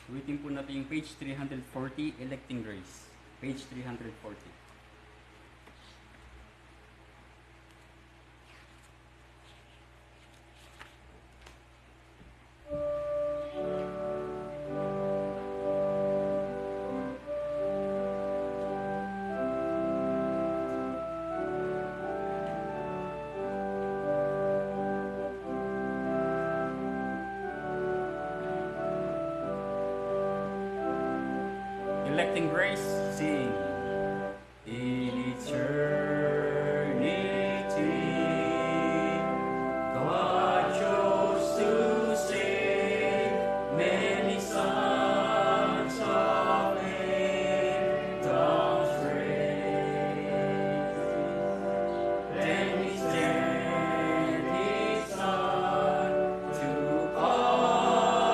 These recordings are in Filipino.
Ulitin po natin yung page 340, Electing Grace. Page 340. Electing Grace, sing. In eternity, God chose to save many sons of Adam's race. Then He sent His Son to Calvary,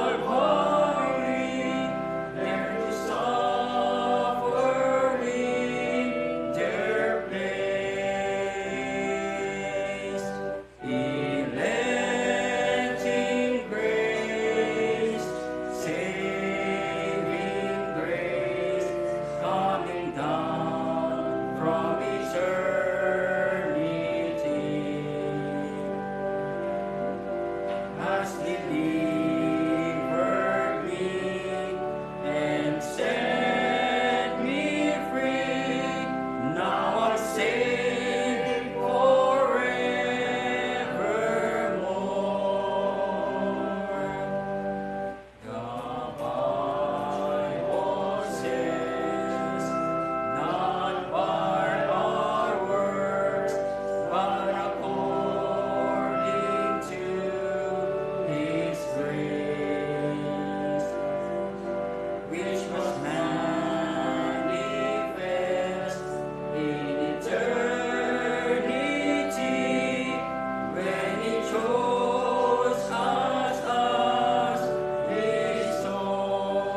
there to suffer in their place. Electing grace, saving grace, coming down from eternity, has delivered me and set me free. Now I'm saved forevermore. The Bible says, not by our works, but according to His grace, which was manifest in eternity, when He chose us as His own.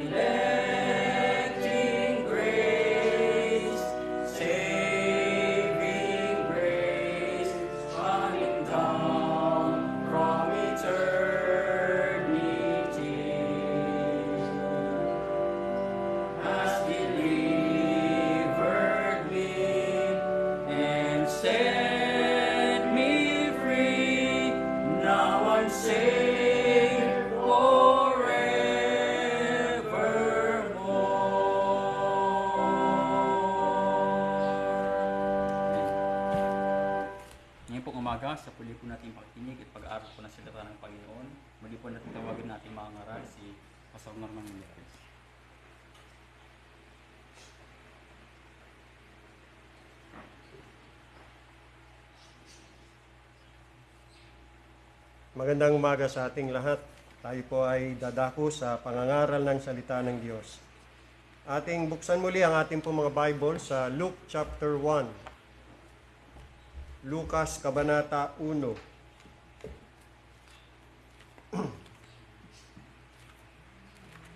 Electing grace, saving grace, coming down from eternity, has delivered me and set me free. Now I'm saved forevermore. Ngayon pong umaga, sa puli po natin pakikinig at pag-aaral po ng salita ng Panginoon, muli po natin tawagin natin mga ngaral si Pastor Norman Millares. Magandang umaga sa ating lahat. Tayo po ay dadako sa pangangaral ng salita ng Diyos. Ating buksan muli ang ating po mga Bible sa Luke chapter 1. Lucas Kabanata 1.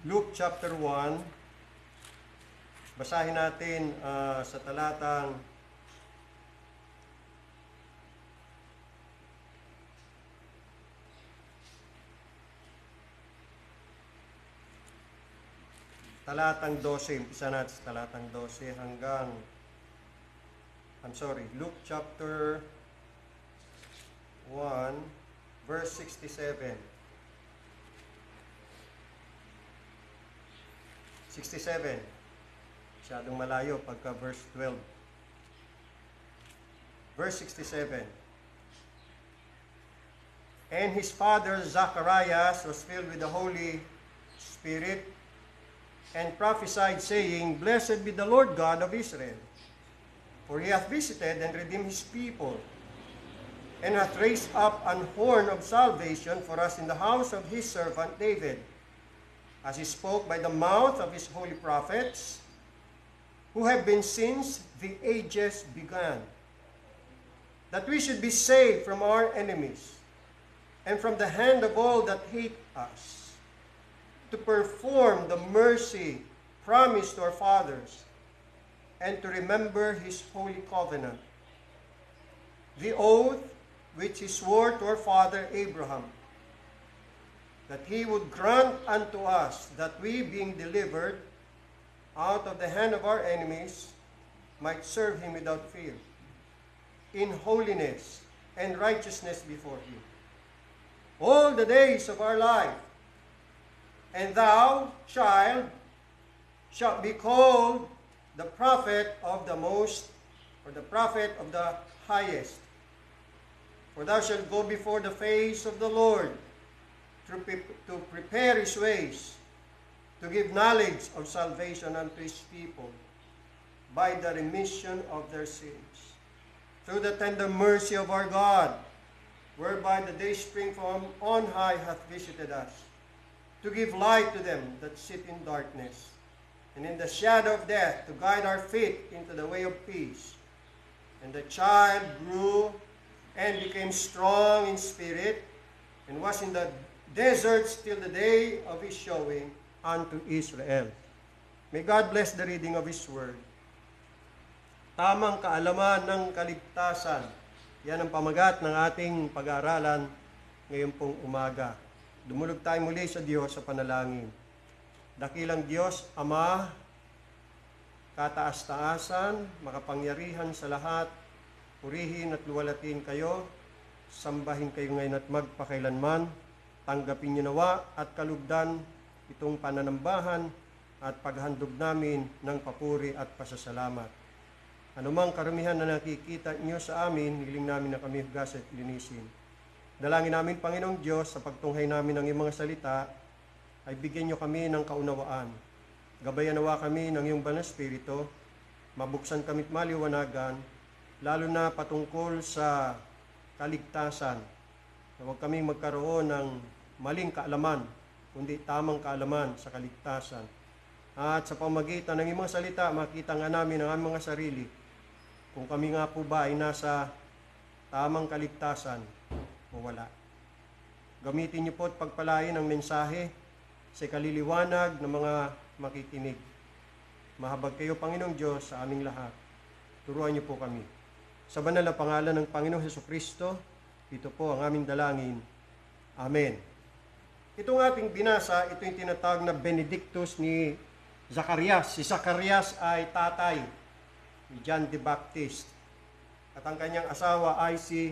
Luke chapter 1. Basahin natin sa talatang talatang 12, umpisa natin sa talatang 12 hanggang, Luke chapter 1, verse 67. 67. Masyadong malayo pagka verse 12. Verse 67. And his father Zacharias was filled with the Holy Spirit and prophesied, saying, Blessed be the Lord God of Israel, for He hath visited and redeemed His people, and hath raised up an horn of salvation for us in the house of His servant David, as He spoke by the mouth of His holy prophets, who have been since the ages began, that we should be saved from our enemies, and from the hand of all that hate us, to perform the mercy promised to our fathers, and to remember His holy covenant, the oath which He swore to our father Abraham, that he would grant unto us that we, being delivered out of the hand of our enemies, might serve him without fear, in holiness and righteousness before him, all the days of our life. And thou, child, shalt be called the prophet of the Most, or the prophet of the Highest. For thou shalt go before the face of the Lord to prepare his ways, to give knowledge of salvation unto his people by the remission of their sins, through the tender mercy of our God, whereby the day spring from on high hath visited us, to give light to them that sit in darkness, and in the shadow of death, to guide our feet into the way of peace. And the child grew and became strong in spirit, and was in the deserts till the day of his showing unto Israel. May God bless the reading of his word. Tamang kaalaman ng kaligtasan. Yan ang pamagat ng ating pag-aaralan ngayon pong umaga. Dumulog tayo muli sa Diyos sa panalangin. Dakilang Diyos, Ama, kataas-taasan, makapangyarihan sa lahat, purihin at luwalatin kayo, sambahin kayo ngayon at magpakailanman, tanggapin niyo nawa at kalugdan itong pananambahan at paghandog namin ng papuri at pasasalamat. Anumang karumihan na nakikita niyo sa amin, hiling namin na kami hugas at linisin. Dalangin namin, Panginoong Diyos, sa pagtunghay namin ng iyong mga salita, ay bigyan niyo kami ng kaunawaan. Gabayan nawa kami ng iyong banal na Espiritu, mabuksan kami at maliwanagan, lalo na patungkol sa kaligtasan. Na huwag kami magkaroon ng maling kaalaman, kundi tamang kaalaman sa kaligtasan. At sa pamagitan ng iyong mga salita, makita nga namin ang aming mga sarili, kung kami nga po ba ay nasa tamang kaligtasan o wala. Gamitin niyo po at pagpalain ang mensahe sa kaliliwanag ng mga makikinig. Mahabag kayo, Panginoong Diyos, sa aming lahat. Turuan niyo po kami. Sa banal na pangalan ng Panginoong Hesukristo, ito po ang aming dalangin. Amen. Itong ating binasa, ito yung tinatawag na Benedictus ni Zacarias. Si Zacarias ay tatay ni John the Baptist. At ang kanyang asawa ay si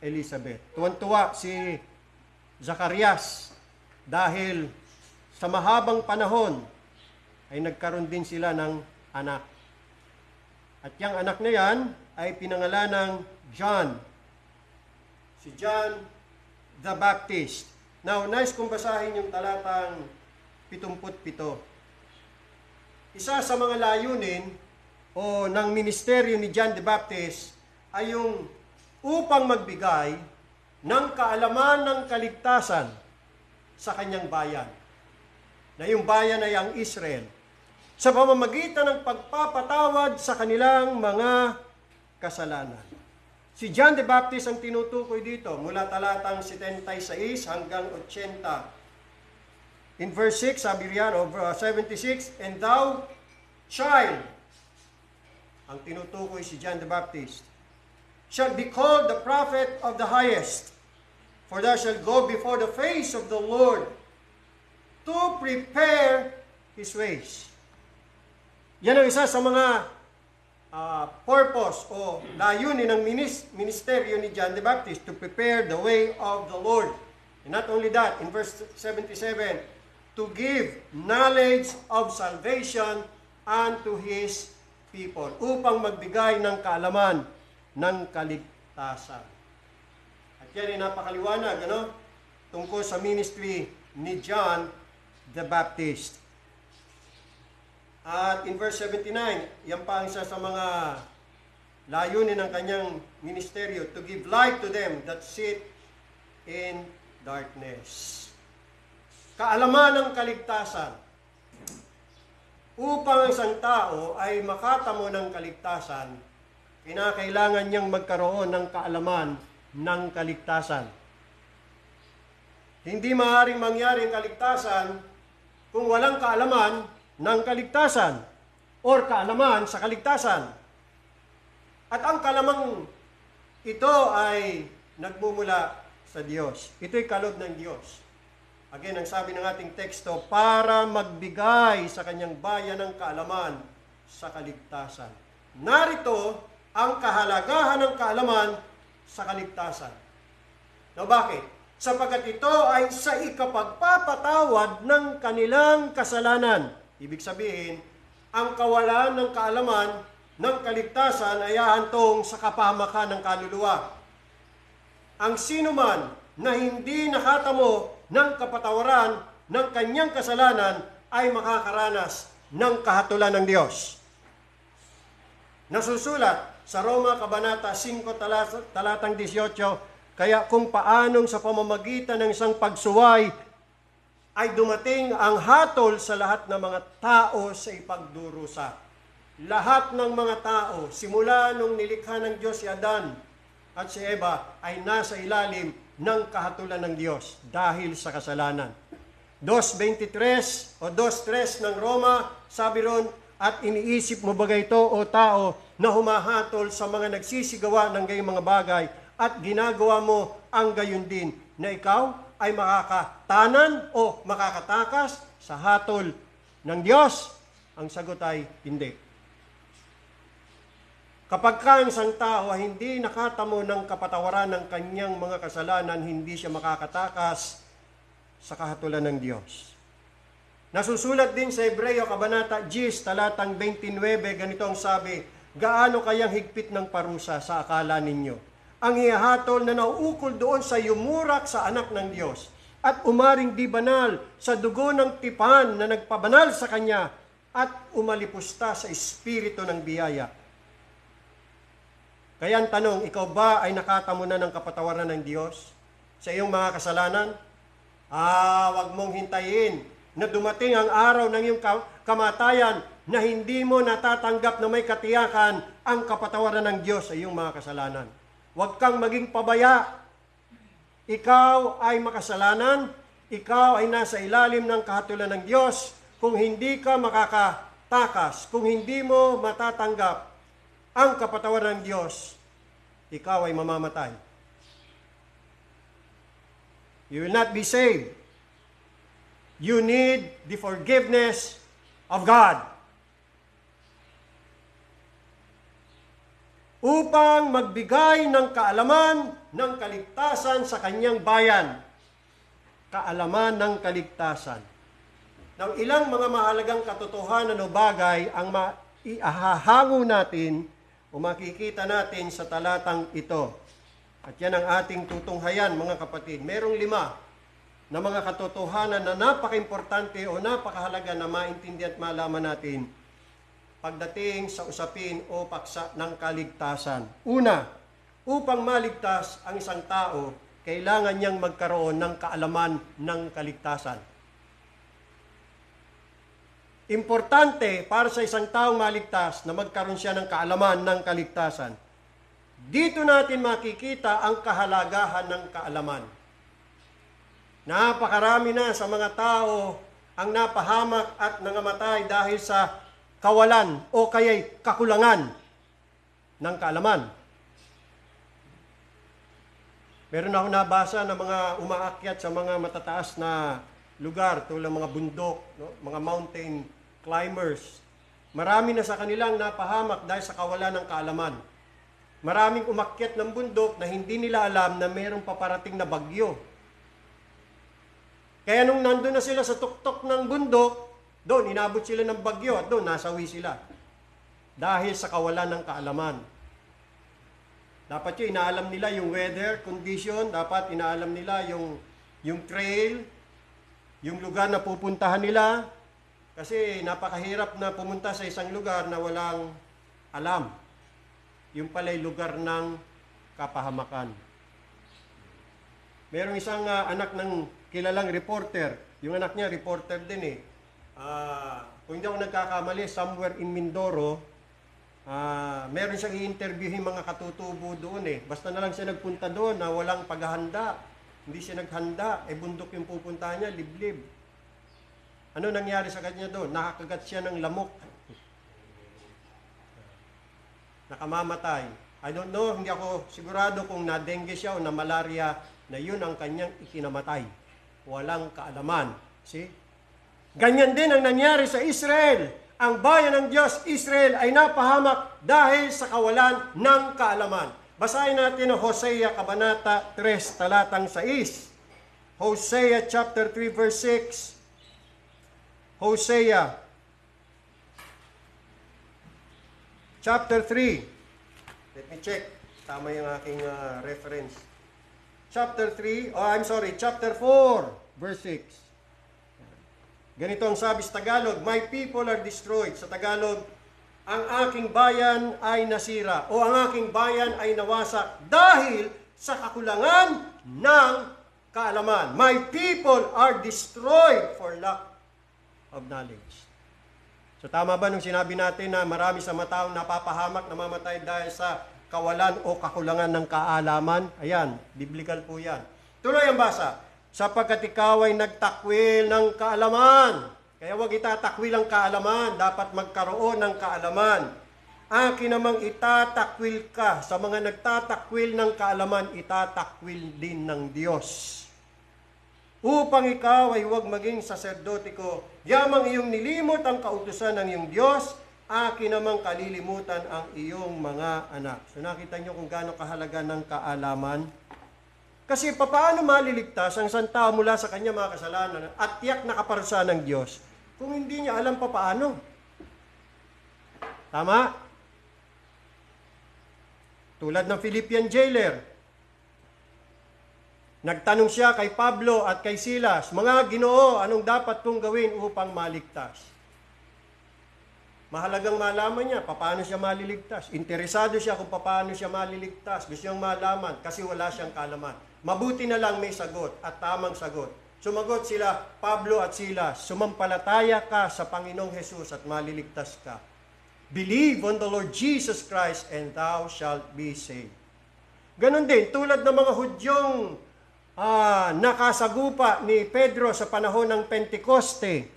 Elizabeth. Tuwan-tuwa si Zacarias dahil sa mahabang panahon ay nagkaroon din sila ng anak. At yung anak na yan ay pinangalan ng John. Si John the Baptist. Now, nais kong basahin yung talatang 77. Isa sa mga layunin o ng ministeryo ni John the Baptist ay yung upang magbigay ng kaalaman ng kaligtasan sa kanyang bayan. Na yung bayan ay ang Israel. Sa pamamagitan ng pagpapatawad sa kanilang mga kasalanan. Si John the Baptist ang tinutukoy dito mula talatang 76 hanggang 80. In verse 6, sabi riyan, of 76, and thou, child, ang tinutukoy si John the Baptist, shall be called the prophet of the highest, for thou shalt go before the face of the Lord to prepare his ways. Yan ang isa sa mga purpose o layunin ng ministeryo ni John the Baptist, to prepare the way of the Lord. And not only that, in verse 77, to give knowledge of salvation unto his people, upang magbigay ng kaalaman ng kaligtasan. At yan ay napakaliwanag, tungkol sa ministry ni John the Baptist. At in verse 79, yan pa ang isa sa mga layunin ng kanyang ministeryo, to give light to them that sit in darkness. Kaalaman ng kaligtasan. Upang ang isang tao ay makatamo ng kaligtasan, kinakailangan niyang magkaroon ng kaalaman ng kaligtasan. Hindi maaaring mangyari ang kaligtasan kung walang kaalaman ng kaligtasan or kaalaman sa kaligtasan. At ang kalamang ito ay nagmumula sa Diyos. Ito'y kaloob ng Diyos. Again, ang sabi ng ating teksto, para magbigay sa kanyang bayan ng kaalaman sa kaligtasan. Narito ang kahalagahan ng kaalaman sa kaligtasan. No, bakit? Sapagkat ito ay sa ikapagpapatawad ng kanilang kasalanan. Ibig sabihin, ang kawalan ng kaalaman ng kaligtasan ay ahantong sa kapahamakan ng kaluluwa. Ang sino man na hindi nakatamo ng kapatawaran ng kanyang kasalanan ay makakaranas ng kahatulan ng Diyos. Nasusulat sa Roma Kabanata 5, talatang 18, kaya kung paanong sa pamamagitan ng isang pagsuway ay dumating ang hatol sa lahat ng mga tao sa ipagdurusa. Lahat ng mga tao, simula nung nilikha ng Diyos si Adan at si Eva, ay nasa ilalim ng kahatulan ng Diyos dahil sa kasalanan. 2.23 o 2.3 ng Roma, sabi ron, at iniisip mo ba ito, o tao, na humahatol sa mga nagsisigawa ng gayong mga bagay at ginagawa mo ang gayon din, na ikaw ay makakatanan o makakatakas sa hatol ng Diyos? Ang sagot ay hindi. Kapag ang isang tao ay hindi nakatamo ng kapatawaran ng kanyang mga kasalanan, hindi siya makakatakas sa kahatulan ng Diyos. Nasusulat din sa Hebreo Kabanata 10, talatang 29, ganito ang sabi, gaano kayang higpit ng parusa sa akala ninyo? Ang ihahatol na nauukol doon sa yumurak sa anak ng Diyos at umaring di banal sa dugo ng tipan na nagpabanal sa kanya at umalipusta sa espiritu ng biyaya. Kaya ang tanong, ikaw ba ay nakatamo na ng kapatawaran ng Diyos sa iyong mga kasalanan? Wag mong hintayin na dumating ang araw ng iyong kamatayan na hindi mo natatanggap na may katiyakan ang kapatawaran ng Diyos sa iyong mga kasalanan. Huwag kang maging pabaya. Ikaw ay makasalanan, ikaw ay nasa ilalim ng kahatulan ng Diyos. Kung hindi ka makakatakas, kung hindi mo matatanggap ang kapatawaran ng Diyos, ikaw ay mamamatay. You will not be saved. You need the forgiveness of God. Upang magbigay ng kaalaman ng kaligtasan sa kanyang bayan. Kaalaman ng kaligtasan. Ng ilang mga mahalagang katotohanan o bagay ang maihahango natin o makikita natin sa talatang ito. At yan ang ating tutunghayan, mga kapatid. Merong 5 na mga katotohanan na napaka-importante o napakahalaga na maintindihan at malaman natin pagdating sa usapin o paksa ng kaligtasan. Una, upang maligtas ang isang tao, kailangan niyang magkaroon ng kaalaman ng kaligtasan. Importante para sa isang taong maligtas na magkaroon siya ng kaalaman ng kaligtasan. Dito natin makikita ang kahalagahan ng kaalaman. Napakarami na sa mga tao ang napahamak at nangamatay dahil sa kawalan o kaya'y kakulangan ng kaalaman. Meron ako nabasa na mga umaakyat sa mga matataas na lugar, tulad mga bundok, no? Mga mountain climbers. Marami na sa kanilang napahamak dahil sa kawalan ng kaalaman. Maraming umakyat ng bundok na hindi nila alam na mayroong paparating na bagyo. Kaya nung nandun na sila sa tuktok ng bundok, doon inabot sila ng bagyo at doon nasawi sila. Dahil sa kawalan ng kaalaman. Dapat yung inaalam nila yung weather condition, dapat inaalam nila yung trail, yung lugar na pupuntahan nila. Kasi napakahirap na pumunta sa isang lugar na walang alam. Yung pala'y lugar ng kapahamakan. Merong isang anak ng kilalang reporter. Yung anak niya, reporter din eh. Kung hindi ako nagkakamali, somewhere in Mindoro, meron siyang i-interviewin mga katutubo doon eh. Basta na lang siya nagpunta doon na walang paghahanda. Hindi siya naghanda. Bundok yung pupuntahan niya, liblib. Ano nangyari sa kanya doon? Nakakagat siya ng lamok. Nakamamatay. I don't know, hindi ako sigurado kung na-dengue siya o na malaria, na yun ang kanyang ikinamatay. walang kaalaman. See? Ganyan din ang nangyari sa Israel. Ang bayan ng Diyos, Israel, ay napahamak dahil sa kawalan ng kaalaman. Basahin natin ang Hosea Kabanata 3, talatang 6. Hosea chapter 3, verse 6. Hosea chapter 3. Let me check. Tama yung aking reference. Chapter 4, verse 6. Ganito ang sabi sa Tagalog, my people are destroyed. Sa Tagalog, ang aking bayan ay nasira o ang aking bayan ay nawasak dahil sa kakulangan ng kaalaman. My people are destroyed for lack of knowledge. So tama ba nung sinabi natin na marami sa mataong napapahamak, namamatay dahil sa kawalan o kakulangan ng kaalaman? Ayan, biblical po yan. Tuloy ang basa. Sapagkat ikaw ay nagtakwil ng kaalaman. Kaya huwag itatakwil ang kaalaman. Dapat magkaroon ng kaalaman. Akin namang itatakwil ka. Sa mga nagtatakwil ng kaalaman, itatakwil din ng Diyos. Upang ikaw ay huwag maging saserdote ko. Yamang iyong nilimot ang kautusan ng iyong Diyos, akin namang kalilimutan ang iyong mga anak. So nakita niyo kung gaano kahalaga ng kaalaman. Kasi paano maliligtas ang isang tao mula sa kanya mga kasalanan at tiyak na kaparusahan ng Diyos kung hindi niya alam paano? Tama? Tulad ng Philippian jailer. Nagtanong siya kay Pablo at kay Silas, mga Ginoo, anong dapat kong gawin upang maligtas? Mahalagang malaman niya paano siya maliligtas. Interesado siya kung paano siya maliligtas. Gusto niyang malaman kasi wala siyang kaalaman. Mabuti na lang may sagot at tamang sagot. Sumagot sila, Pablo at Silas, sumampalataya ka sa Panginoong Jesus at maliligtas ka. Believe on the Lord Jesus Christ and thou shalt be saved. Ganon din, tulad ng mga Hudyong nakasagupa ni Pedro sa panahon ng Pentecoste.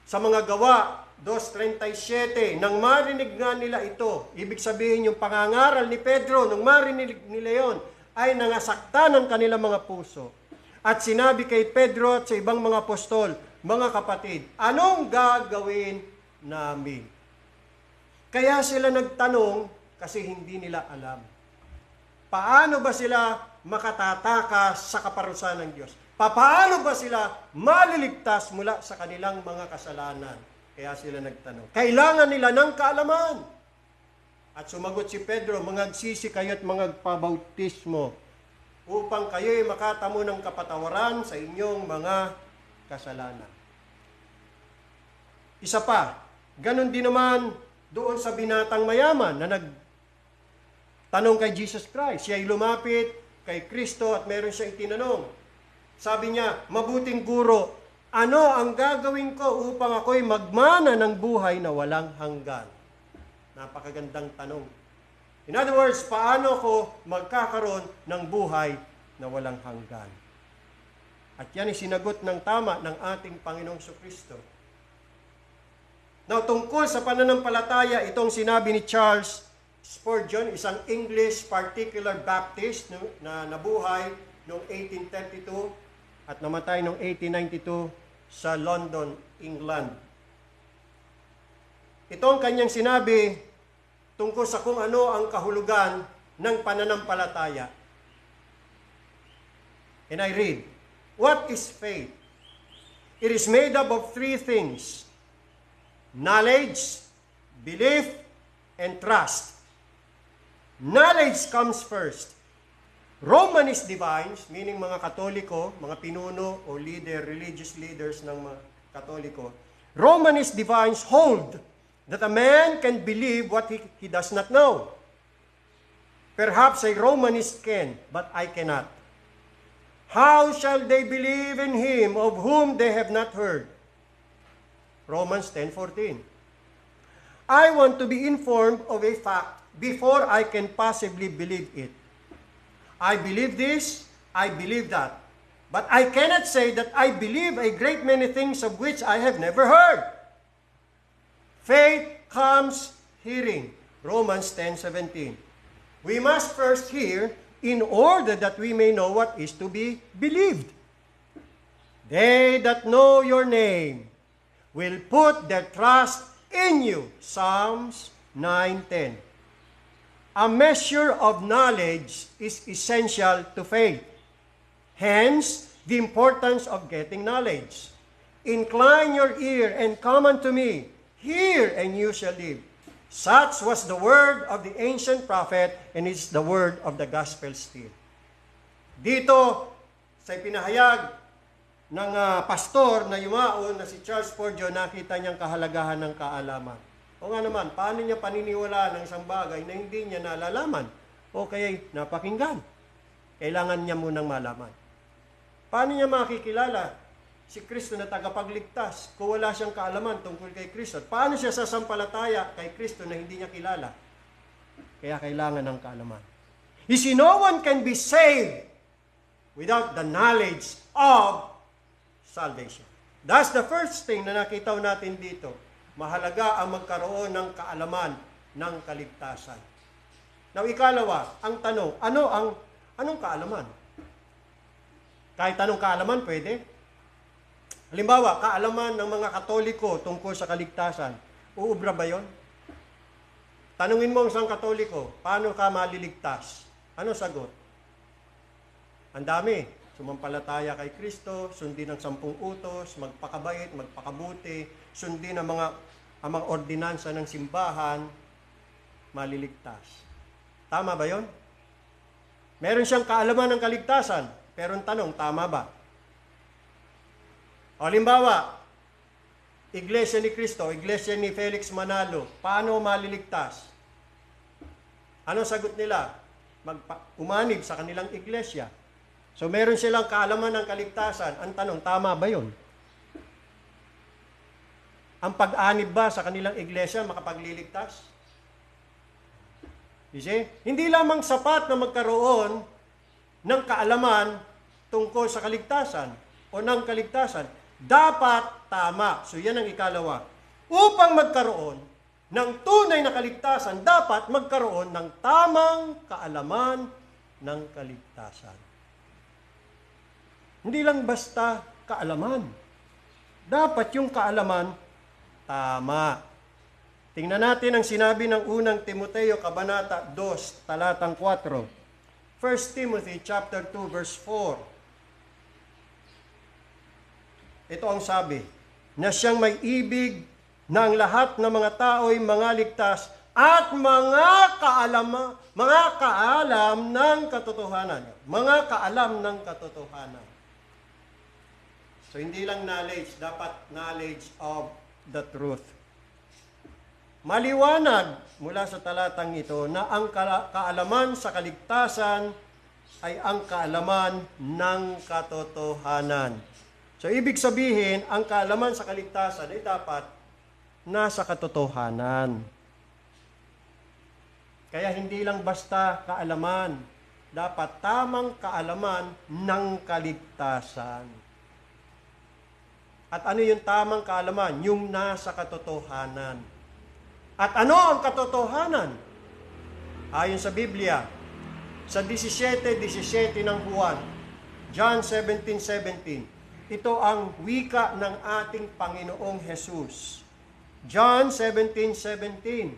Sa mga gawa, 2:37, nang marinig nga nila ito, ibig sabihin yung pangangaral ni Pedro, nung marinig nila yon, ay nangasakta ng kanilang mga puso. At sinabi kay Pedro at sa ibang mga apostol, mga kapatid, anong gagawin namin? Kaya sila nagtanong kasi hindi nila alam. Paano ba sila makatataka sa kaparusahan ng Diyos? Paano ba sila maliligtas mula sa kanilang mga kasalanan? Kaya sila nagtanong. Kailangan nila ng kaalaman. At sumagot si Pedro, mangagsisi kayo at mangagpabautismo upang kayo'y makatamo ng kapatawaran sa inyong mga kasalanan. Isa pa, ganun din naman doon sa binatang mayaman na nagtanong kay Jesus Christ. Siya ay lumapit kay Kristo at meron siyang itinanong. Sabi niya, mabuting guro, ano ang gagawin ko upang ako'y magmana ng buhay na walang hanggan? Napakagandang tanong. In other words, paano ko magkakaroon ng buhay na walang hanggan? At yan ay sinagot ng tama ng ating Panginoong Kristo. Now, tungkol sa pananampalataya, itong sinabi ni Charles Spurgeon, isang English particular Baptist na nabuhay noong 1832 at namatay noong 1892 sa London, England. Ito ang kanyang sinabi tungkol sa kung ano ang kahulugan ng pananampalataya. And I read, what is faith? It is made up of three things: knowledge, belief, and trust. Knowledge comes first. Romanist divines, meaning mga Katoliko, mga pinuno o leader, religious leaders ng mga Katoliko, Romanist divines hold that a man can believe what he does not know. Perhaps a Romanist can, but I cannot. How shall they believe in him of whom they have not heard? Romans 10:14. I want to be informed of a fact before I can possibly believe it. I believe this, I believe that. But I cannot say that I believe a great many things of which I have never heard. Faith comes hearing. Romans 10:17. We must first hear in order that we may know what is to be believed. They that know your name will put their trust in you. Psalms 9:10. A measure of knowledge is essential to faith. Hence, the importance of getting knowledge. Incline your ear and come unto me. Hear, and you shall live. Such was the word of the ancient prophet, and is the word of the gospel still. Dito, sa pinahayag ng pastor na yumaon na si Charles Spurgeon, nakita niyang kahalagahan ng kaalaman. O nga naman, paano niya paniniwalaan ng isang bagay na hindi niya nalalaman o kaya napakinggan? Kailangan niya munang malaman. Paano niya makikilala si Kristo na tagapagligtas kung wala siyang kaalaman tungkol kay Kristo? Paano siya sasampalataya kay Kristo na hindi niya kilala? Kaya kailangan ng kaalaman. You see, no one can be saved without the knowledge of salvation. That's the first thing na nakita natin dito. Mahalaga ang magkaroon ng kaalaman ng kaligtasan. Now, ikalawa, ang tanong, anong kaalaman? Kahit anong kaalaman, pwede. Halimbawa, kaalaman ng mga Katoliko tungkol sa kaligtasan. Uubra ba yun? Tanungin mo ang isang Katoliko, paano ka maliligtas? Ano sagot? Ang dami. Sumampalataya kay Kristo, sundin ang 10 utos, magpakabait, magpakabuti, sundin ang mga ordinansa ng simbahan, maliligtas. Tama ba yon? Meron siyang kaalaman ng kaligtasan, pero ang tanong, tama ba? O halimbawa, Iglesia ni Cristo, Iglesia ni Felix Manalo, paano maliligtas? Ano sagot nila? Umanib sa kanilang iglesia. So meron silang kaalaman ng kaligtasan. Ang tanong, tama ba yun? Ang pag-anib ba sa kanilang iglesia makapagliligtas? You see? Hindi lamang sapat na magkaroon ng kaalaman tungkol sa kaligtasan o ng kaligtasan. Dapat tama. So yan ang ikalawa. Upang magkaroon ng tunay na kaligtasan, dapat magkaroon ng tamang kaalaman ng kaligtasan. Hindi lang basta kaalaman. Dapat yung kaalaman tama. Tingnan natin ang sinabi ng unang Timoteo, Kabanata 2, talatang 4. 1 Timothy chapter 2, verse 4. Ito ang sabi, na siyang may ibig na ang lahat ng mga tao'y mga ligtas at mga kaalam ng katotohanan. Mga kaalam ng katotohanan. So, hindi lang knowledge, dapat knowledge of the truth. Maliwanag mula sa talatang ito na ang kaalaman sa kaligtasan ay ang kaalaman ng katotohanan. So, ibig sabihin, ang kaalaman sa kaligtasan ay dapat nasa katotohanan. Kaya hindi lang basta kaalaman, dapat tamang kaalaman ng kaligtasan. At ano yung tamang kaalaman? Yung nasa katotohanan. At ano ang katotohanan? Ayon sa Biblia, sa 17:17 ng Juan, John 17:17, ito ang wika ng ating Panginoong Jesus. John 17:17,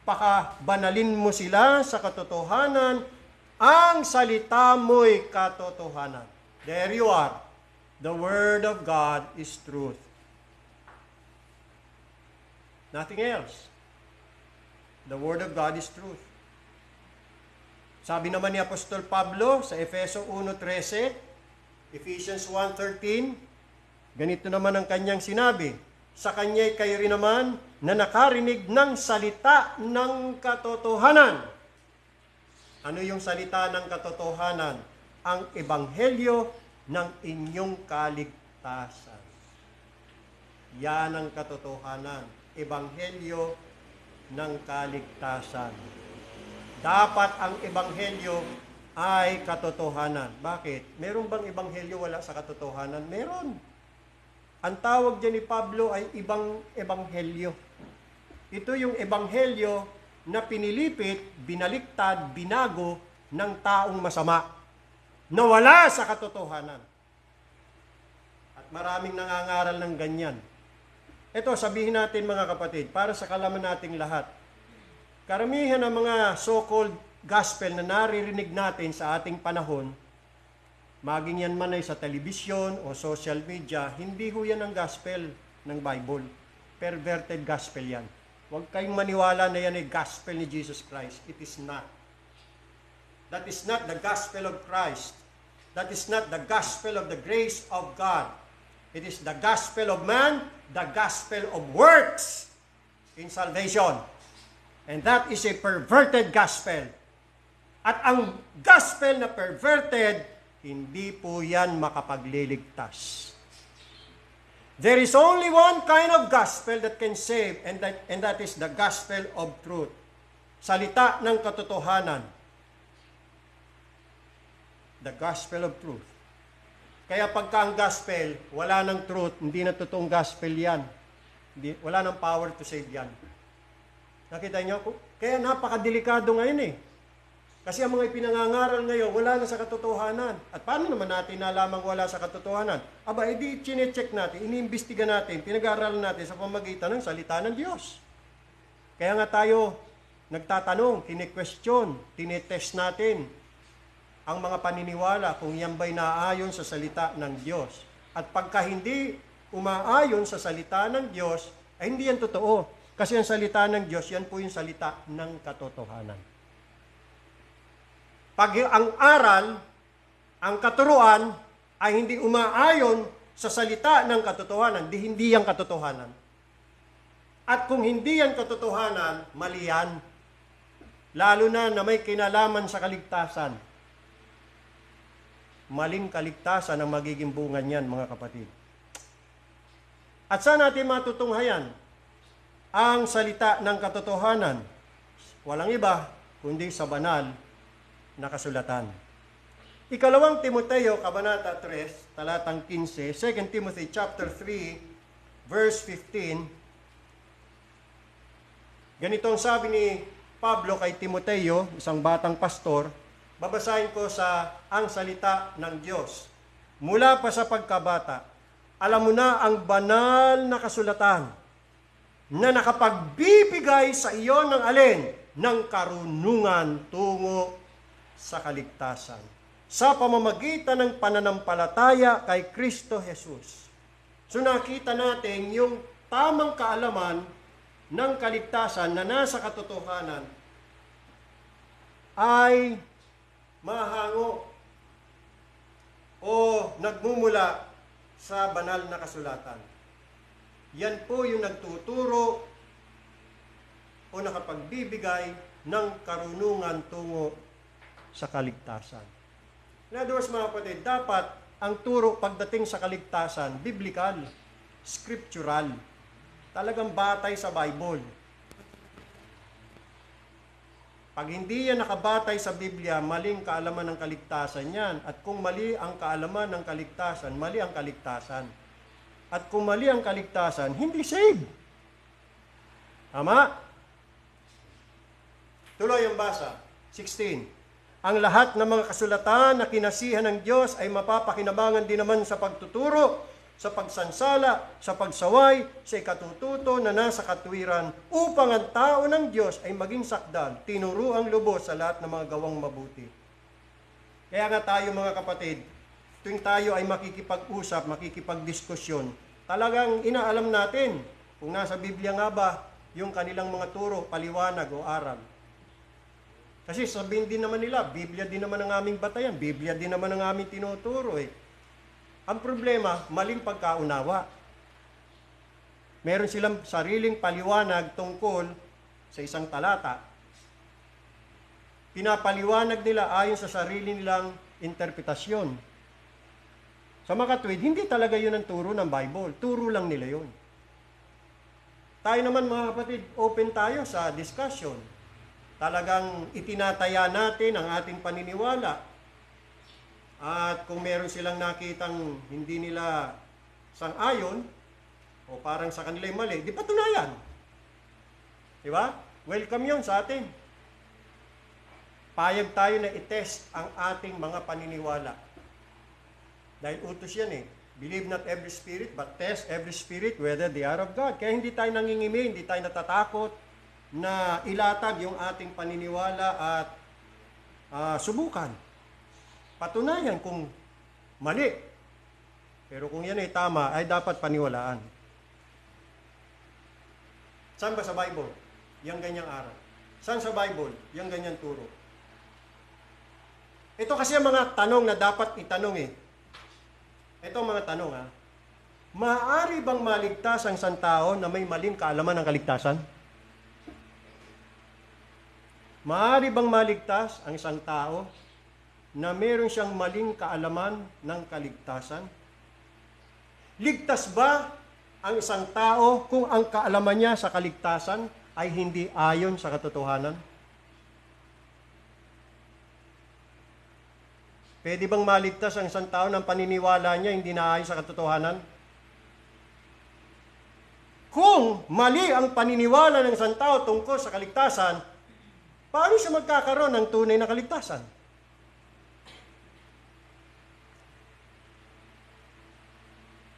pakabanalin mo sila sa katotohanan, ang salita mo'y katotohanan. There you are. The Word of God is truth. Nothing else. The Word of God is truth. Sabi naman ni Apostol Pablo sa Efeso 1:13, Ephesians 1:13, ganito naman ang kanyang sinabi, sa kanya'y kayo rin naman na nakarinig ng salita ng katotohanan. Ano yung salita ng katotohanan? Ang ebanghelyo ng inyong kaligtasan. Yan ang katotohanan. Ebanghelyo ng kaligtasan. Dapat ang ebanghelyo ay katotohanan. Bakit? Meron bang ebanghelyo wala sa katotohanan? Meron. Ang tawag dyan ni Pablo ay ibang ebanghelyo. Ito yung ebanghelyo na pinilipit, binaliktad, binago ng taong masama na wala sa katotohanan. maraming nangangaral ng ganyan. Ito, sabihin natin mga kapatid, para sa kalaman nating lahat. Karamihan ng mga so-called gospel na naririnig natin sa ating panahon, maging yan man ay sa telebisyon o social media, hindi ho yan ang gospel ng Bible. Perverted gospel yan. Huwag kayong maniwala na yan ay gospel ni Jesus Christ. It is not. That is not the gospel of Christ. That is not the gospel of the grace of God. It is the gospel of man, the gospel of works in salvation. And that is a perverted gospel. At ang gospel na perverted, hindi po yan makapagliligtas. There is only one kind of gospel that can save, and that is the gospel of truth. Salita ng katotohanan. The gospel of truth. Kaya pagka ang gospel, wala ng truth, hindi na totoong gospel yan. Wala ng power to save yan. Nakita niyo? Kaya napakadelikado ngayon eh. Kasi ang mga ipinangangaral ngayon, wala na sa katotohanan. At paano naman natin nalamang wala sa katotohanan? Aba, edi chinecheck natin, iniimbestiga natin, pinag-aaralan natin sa pamagitan ng salita ng Diyos. Kaya nga tayo nagtatanong, kine-question, tinetest natin ang mga paniniwala kung yan ba'y naaayon sa salita ng Diyos. At pagka hindi umaayon sa salita ng Diyos, ay hindi yan totoo. Kasi ang salita ng Diyos, yan po yung salita ng katotohanan. Pag ang aral, ang katuruan, ay hindi umaayon sa salita ng katotohanan, di hindi yan katotohanan. At kung hindi yan katotohanan, mali yan. Lalo na may kinalaman sa kaligtasan. Maling kaligtasan ang magiging bunga niyan, mga kapatid. At saan natin matutunghayan ang salita ng katotohanan? Walang iba, kundi sa banal na kasulatan. Ikalawang Timoteo, Kabanata 3, talatang 15, 2 Timothy chapter 3, verse 15. Ganito ang sabi ni Pablo kay Timoteo, isang batang pastor. Babasahin ko ang salita ng Diyos. Mula pa sa pagkabata, alam mo na ang banal na kasulatan na nakapagbibigay sa iyo ng alin? Ng karunungan tungo sa kaligtasan. Sa pamamagitan ng pananampalataya kay Kristo Jesus. So nakita natin yung tamang kaalaman ng kaligtasan na nasa katotohanan ay mahango o nagmumula sa banal na kasulatan. Yan po yung nagtuturo o nakapagbibigay ng karunungan tungo sa kaligtasan. In other words, mga kapatid, dapat ang turo pagdating sa kaligtasan, biblical, scriptural, talagang batay sa Bible. Pag hindi yan nakabatay sa Biblia, maling kaalaman ng kaligtasan yan. At kung mali ang kaalaman ng kaligtasan, mali ang kaligtasan. At kung mali ang kaligtasan, hindi saved. Tama? Tuloy ang basa. 16. Ang lahat ng mga kasulatan na kinasihan ng Diyos ay mapapakinabangan din naman sa pagtuturo, sa pagsansala, sa pagsaway, sa ikatututo na nasa katwiran, upang ang tao ng Diyos ay maging sakdal, tinuruang lubos sa lahat ng mga gawang mabuti. Kaya nga tayo mga kapatid, tuwing tayo ay makikipag-usap, makikipag-diskusyon, talagang inaalam natin kung nasa Biblia nga ba yung kanilang mga turo, paliwanag o aral. Kasi sabihin din naman nila, Biblia din naman ang aming batayan, Biblia din naman ang aming tinuturo eh. Ang problema, maling pagkaunawa. Meron silang sariling paliwanag tungkol sa isang talata. Pinapaliwanag nila ayon sa sarili nilang interpretasyon. Sa makatwid, hindi talaga yun ang turo ng Bible. Turo lang nila yun. Tayo naman mga kapatid, open tayo sa discussion. Talagang itinataya natin ang ating paniniwala. At kung meron silang nakitang hindi nila sang-ayon, o parang sa kanila yung mali, di patunayan. Diba? Welcome yun sa atin. Payag tayo na i-test ang ating mga paniniwala. Dahil utos yan eh. Believe not every spirit, but test every spirit whether they are of God. Kaya hindi tayo nangingimi, hindi tayo natatakot na ilatag yung ating paniniwala at subukan. Patunayan kung mali. Pero kung yan ay tama, ay dapat paniwalaan. Saan ba sa Bible? Yang ganyang aral. Saan sa Bible? Yang ganyang turo. Ito kasi ang mga tanong na dapat itanong eh. Ito ang mga tanong ha. Maaari bang maligtas ang isang tao na may maling kaalaman ng kaligtasan? Maaari bang maligtas ang isang tao na meron siyang maling kaalaman ng kaligtasan? Ligtas ba ang isang tao kung ang kaalaman niya sa kaligtasan ay hindi ayon sa katotohanan? Pwede bang maligtas ang isang tao ng paniniwala niya hindi naayon sa katotohanan? Kung mali ang paniniwala ng isang tao tungkol sa kaligtasan, paano siya magkakaroon ng tunay na kaligtasan?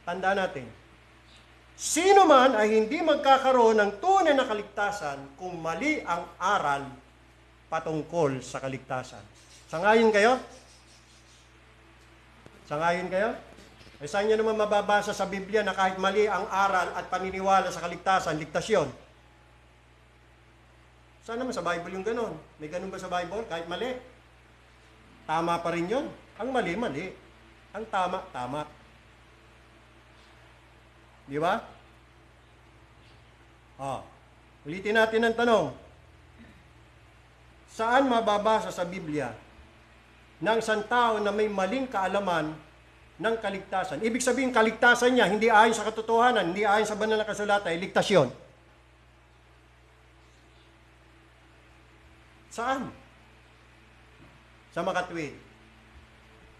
Tanda natin, sino man ay hindi magkakaroon ng tunay na kaligtasan kung mali ang aral patungkol sa kaligtasan. Sangayon kayo? Sangayon kayo? Ay saan nyo naman mababasa sa Biblia na kahit mali ang aral at paniniwala sa kaligtasan, ligtas yun? Saan naman sa Bible yung ganon? May ganon ba sa Bible? Kahit mali? Tama pa rin yun. Ang mali, mali. Ang tama, tama. Di ba? Ulitin natin ang tanong. Saan mababasa sa Biblia ng isang tao na may maling kaalaman ng kaligtasan? Ibig sabihin, kaligtasan niya, hindi ayon sa katotohanan, hindi ayon sa banal na kasulatan, ay ligtas yun. Saan? Sa makatwid.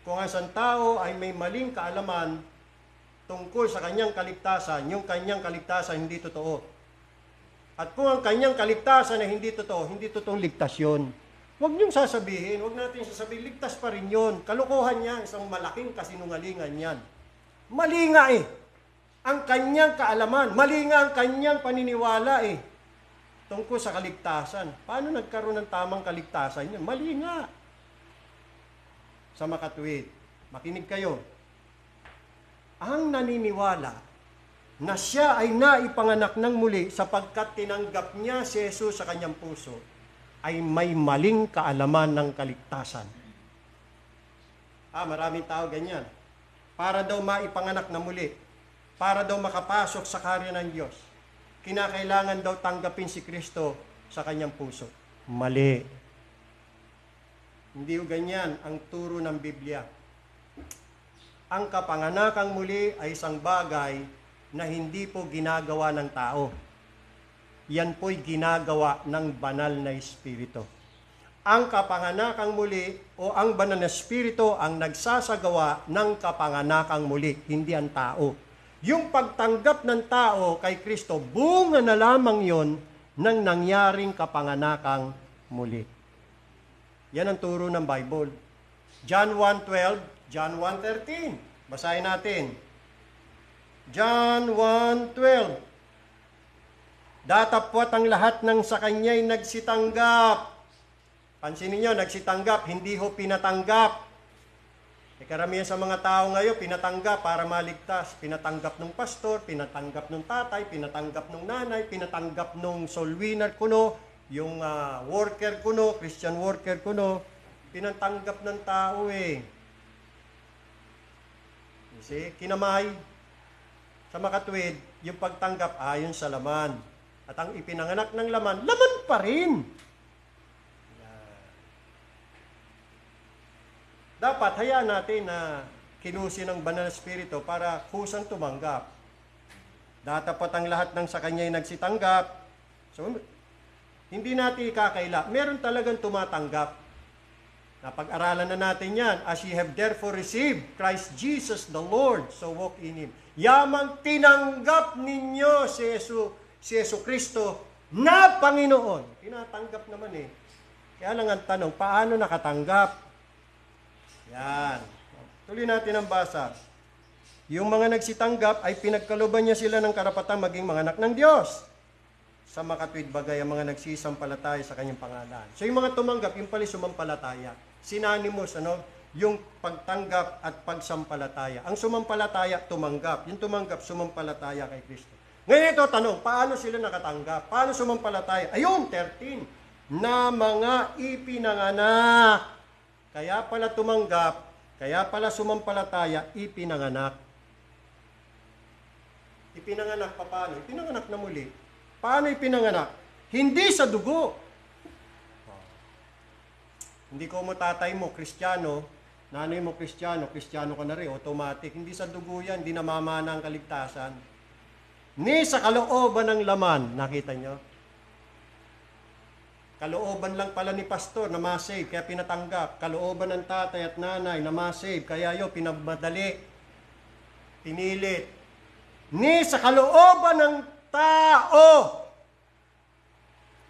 Kung ang isang tao ay may maling kaalaman tungkol sa kanyang kaligtasan, yung kanyang kaligtasan hindi totoo. At kung ang kanyang kaligtasan ay hindi totoo, hindi totoong ligtas yun. Huwag niyong sasabihin, huwag natin sasabihin, ligtas pa rin yun. Kalokohan niya, isang malaking kasinungalingan yan. Mali nga eh. Ang kanyang kaalaman, mali nga ang kanyang paniniwala eh. Tungkol sa kaligtasan. Paano nagkaroon ng tamang kaligtasan yun? Mali nga. Sa makatwid, makinig kayo. Ang naniniwala na siya ay naipanganak ng muli sapagkat tinanggap niya si Jesus sa kanyang puso, ay may maling kaalaman ng kaligtasan. Maraming tao ganyan. Para daw maipanganak na muli, para daw makapasok sa karya ng Diyos, kinakailangan daw tanggapin si Kristo sa kanyang puso. Mali. Hindi ganyan ang turo ng Biblia. Ang kapanganakang muli ay isang bagay na hindi po ginagawa ng tao. Yan po'y ginagawa ng banal na Espiritu. Ang kapanganakang muli o ang banal na Espiritu ang nagsasagawa ng kapanganakang muli, hindi ang tao. Yung pagtanggap ng tao kay Kristo, bunga na lamang yon ng nangyaring kapanganakang muli. Yan ang turo ng Bible. John 1:12, John 1:13. Basahin natin. John 1:12. Datapwat ang lahat ng sa kanya'y nagsitanggap. Pansinin niyo, nagsitanggap, hindi ho pinatanggap. Karamihan sa mga tao ngayon, pinatanggap para maligtas. Pinatanggap ng pastor, pinatanggap ng tatay, pinatanggap ng nanay, pinatanggap ng soul winner kuno, yung worker kuno, Christian worker kuno. Pinatanggap ng tao eh. You see, kinamay. Sa makatwid, yung pagtanggap ayon sa laman. At ang ipinanganak ng laman, laman pa rin. Dapat hayaan natin na kinusin ng banal na Espiritu para kusang tumanggap. Datapat ang lahat ng sa kanya'y nagsitanggap. So, hindi natin ikakaila. Meron talagang tumatanggap. Napag-aralan na natin yan. As ye have therefore received Christ Jesus the Lord, so walk in Him. Yamang tinanggap ninyo si Yesu Kristo na Panginoon. Tinatanggap naman eh. Kaya lang ang tanong, paano nakatanggap? Yan. Tuloy natin ang basa. Yung mga nagsitanggap ay pinagkalooban niya sila ng karapatang maging mga anak ng Diyos. Sa makatwid bagay ang mga nagsisampalataya sa kanyang pangalan. So yung mga tumanggap, yung pala sumampalataya. Synonymous, yung pagtanggap at pagsampalataya. Ang sumampalataya, tumanggap. Yung tumanggap, sumampalataya kay Kristo. Ngayon ito, tanong, paano sila nakatanggap? Paano sumampalataya? Ayun, 13. Na mga ipinanganak. Kaya pala tumanggap, kaya pala sumampalataya, ipinanganak. Ipinanganak pa paano? Ipinanganak na muli. Paano ipinanganak? Hindi sa dugo. Hindi ko mo tatay mo, Kristiyano, nanay mo Kristiyano, Kristiyano ka na rin, automatic. Hindi sa dugo yan, hindi namamana ang kaligtasan. Ni sa kalooban ng laman, nakita nyo? Kalooban lang pala ni pastor na masave, kaya pinatanggap. Kalooban ng tatay at nanay na masave, kaya yun, pinamadali, pinilit. Ni sa kalooban ng tao.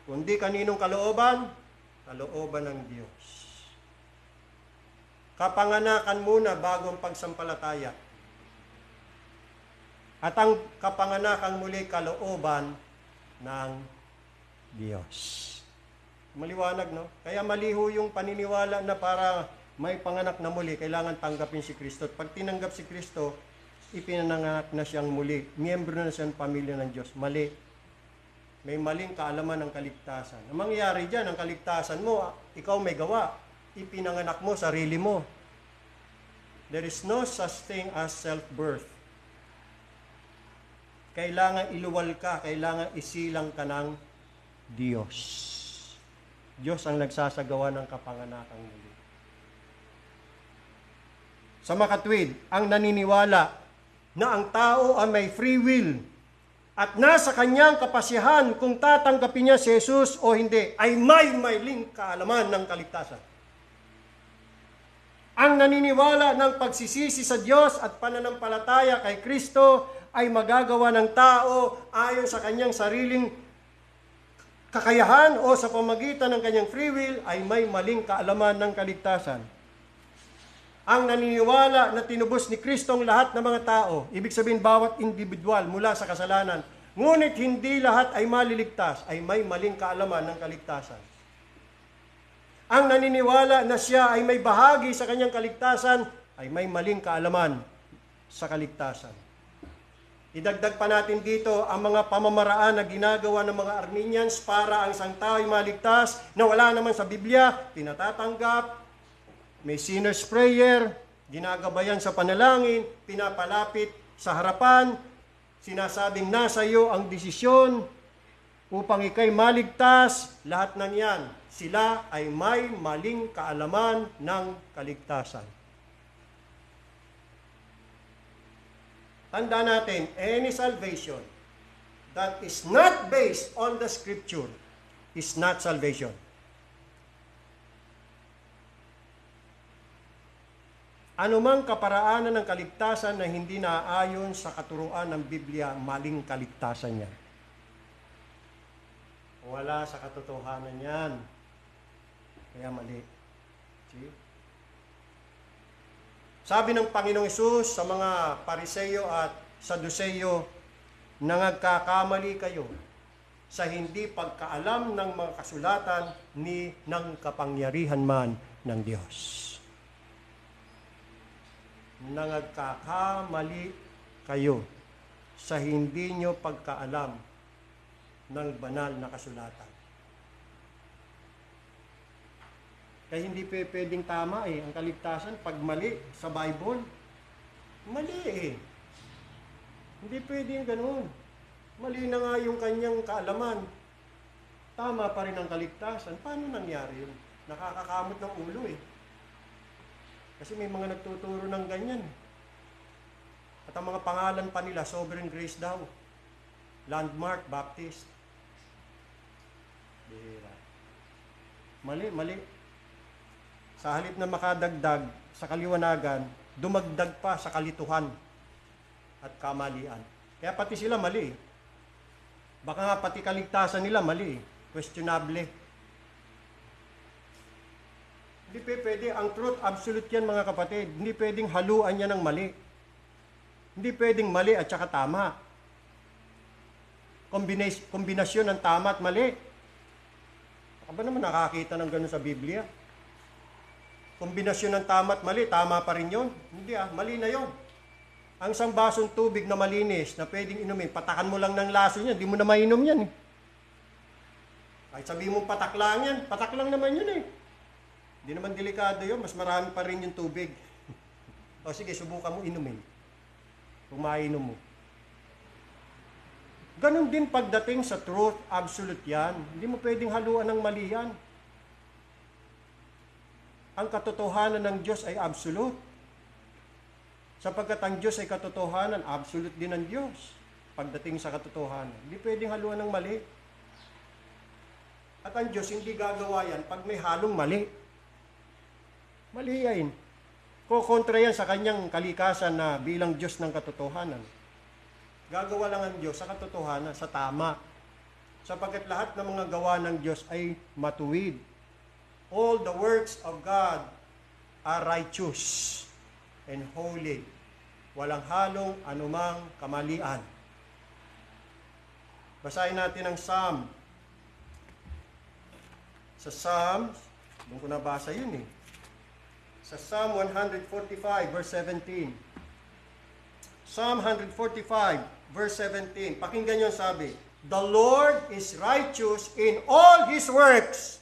Kundi kaninong kalooban? Kalooban ng Diyos. Kapanganakan muna bago ang pagsampalataya. At ang kapanganakan muli kalooban ng Diyos. Maliwanag, no? Kaya maliho yung paniniwala na para may panganak na muli, kailangan tanggapin si Kristo. At pag tinanggap si Kristo, ipinanganak na siyang muli. Miyembro na siyang pamilya ng Diyos. Mali. May maling kaalaman ng kaligtasan. Ang mangyayari dyan, ang kaligtasan mo, ikaw may gawa. Ipinanganak mo, sarili mo. There is no such thing as self-birth. Kailangan iluwal ka, kailangan isilang ka ng Diyos. Diyos ang nagsasagawa ng kapanganakang muli. Sa makatwid, ang naniniwala na ang tao ay may free will at nasa kanyang kapasyahan kung tatanggapin niya si Jesus o hindi, ay may maling kaalaman ng kaligtasan. Ang naniniwala ng pagsisisi sa Diyos at pananampalataya kay Kristo ay magagawa ng tao ayon sa kanyang sariling kakayahan o sa pamagitan ng kanyang free will ay may maling kaalaman ng kaligtasan. Ang naniniwala na tinubos ni Kristo ang lahat ng mga tao, ibig sabihin bawat individual mula sa kasalanan, ngunit hindi lahat ay maliligtas, ay may maling kaalaman ng kaligtasan. Ang naniniwala na siya ay may bahagi sa kanyang kaligtasan, ay may maling kaalaman sa kaligtasan. Idagdag pa natin dito ang mga pamamaraan na ginagawa ng mga Armenians para ang isang tao ay maligtas na wala naman sa Biblia, pinatatanggap, may sinner's prayer, ginagabayan sa panalangin, pinapalapit sa harapan, sinasabing nasa iyo ang desisyon upang ikay maligtas, lahat ng yan, sila ay may maling kaalaman ng kaligtasan. Tanda natin, any salvation that is not based on the Scripture is not salvation. Anumang kaparaanan ng kaligtasan na hindi naaayon sa katuruan ng Biblia, maling kaligtasan yan. Wala sa katotohanan yan. Kaya mali. See? Sabi ng Panginoong Hesus sa mga Pariseyo at Saduseyo, nangagkakamali kayo sa hindi pagkaalam ng mga kasulatan ni ng kapangyarihan man ng Diyos. Nangagkakamali kayo sa hindi nyo pagkaalam ng banal na kasulatan. Kaya hindi pwedeng tama ang kaligtasan pag mali sa Bible. Mali Hindi pwedeng ganoon. Mali na nga yung kanyang kaalaman. Tama pa rin ang kaligtasan. Paano nangyari yun? Nakakakamot ng ulo Kasi may mga nagtuturo ng ganyan. At ang mga pangalan pa nila, Sovereign Grace daw. Landmark Baptist. Bihira. Mali. Sa halip na makadagdag sa kaliwanagan, dumagdag pa sa kalituhan at kamalian. Kaya pati sila mali. Baka nga pati kaligtasan nila mali. Questionable. Hindi pwede. Ang truth, absolute yan mga kapatid. Hindi pwedeng haluan yan ng mali. Hindi pwedeng mali at saka tama. Kombinasyon ng tama at mali. Baka ba naman nakakita ng gano'n sa Biblia? Kombinasyon ng tama at mali, tama pa rin yun? Hindi mali na yun. Ang isang basong tubig na malinis na pwedeng inumin, patakan mo lang ng laso niya, di mo na mainom yan. Kahit sabihin mo patak lang yan, patak lang naman yun eh. Hindi naman delikado yun, mas marami pa rin yung tubig. O sige, subukan mo inumin. Kung mainom mo. Ganon din pagdating sa truth, absolute yan. Hindi mo pwedeng haluan ng mali yan. Ang katotohanan ng Diyos ay absolute. Sapagkat ang Diyos ay katotohanan, absolute din ang Diyos. Pagdating sa katotohanan. Hindi pwedeng haluan ng mali. At ang Diyos hindi gagawa yan pag may halong mali. Mali yan. Kukontra yan sa kanyang kalikasan na bilang Diyos ng katotohanan. Gagawa lang ang Diyos sa katotohanan, sa tama. Sapagkat lahat ng mga gawa ng Diyos ay matuwid. All the works of God are righteous and holy. Walang halong anumang kamalian. Basahin natin ang Psalm. Sa Psalm, doon ko nabasa yun eh. Sa Psalm 145 verse 17. Psalm 145 verse 17. Pakinggan nyo sabi, "The Lord is righteous in all His works."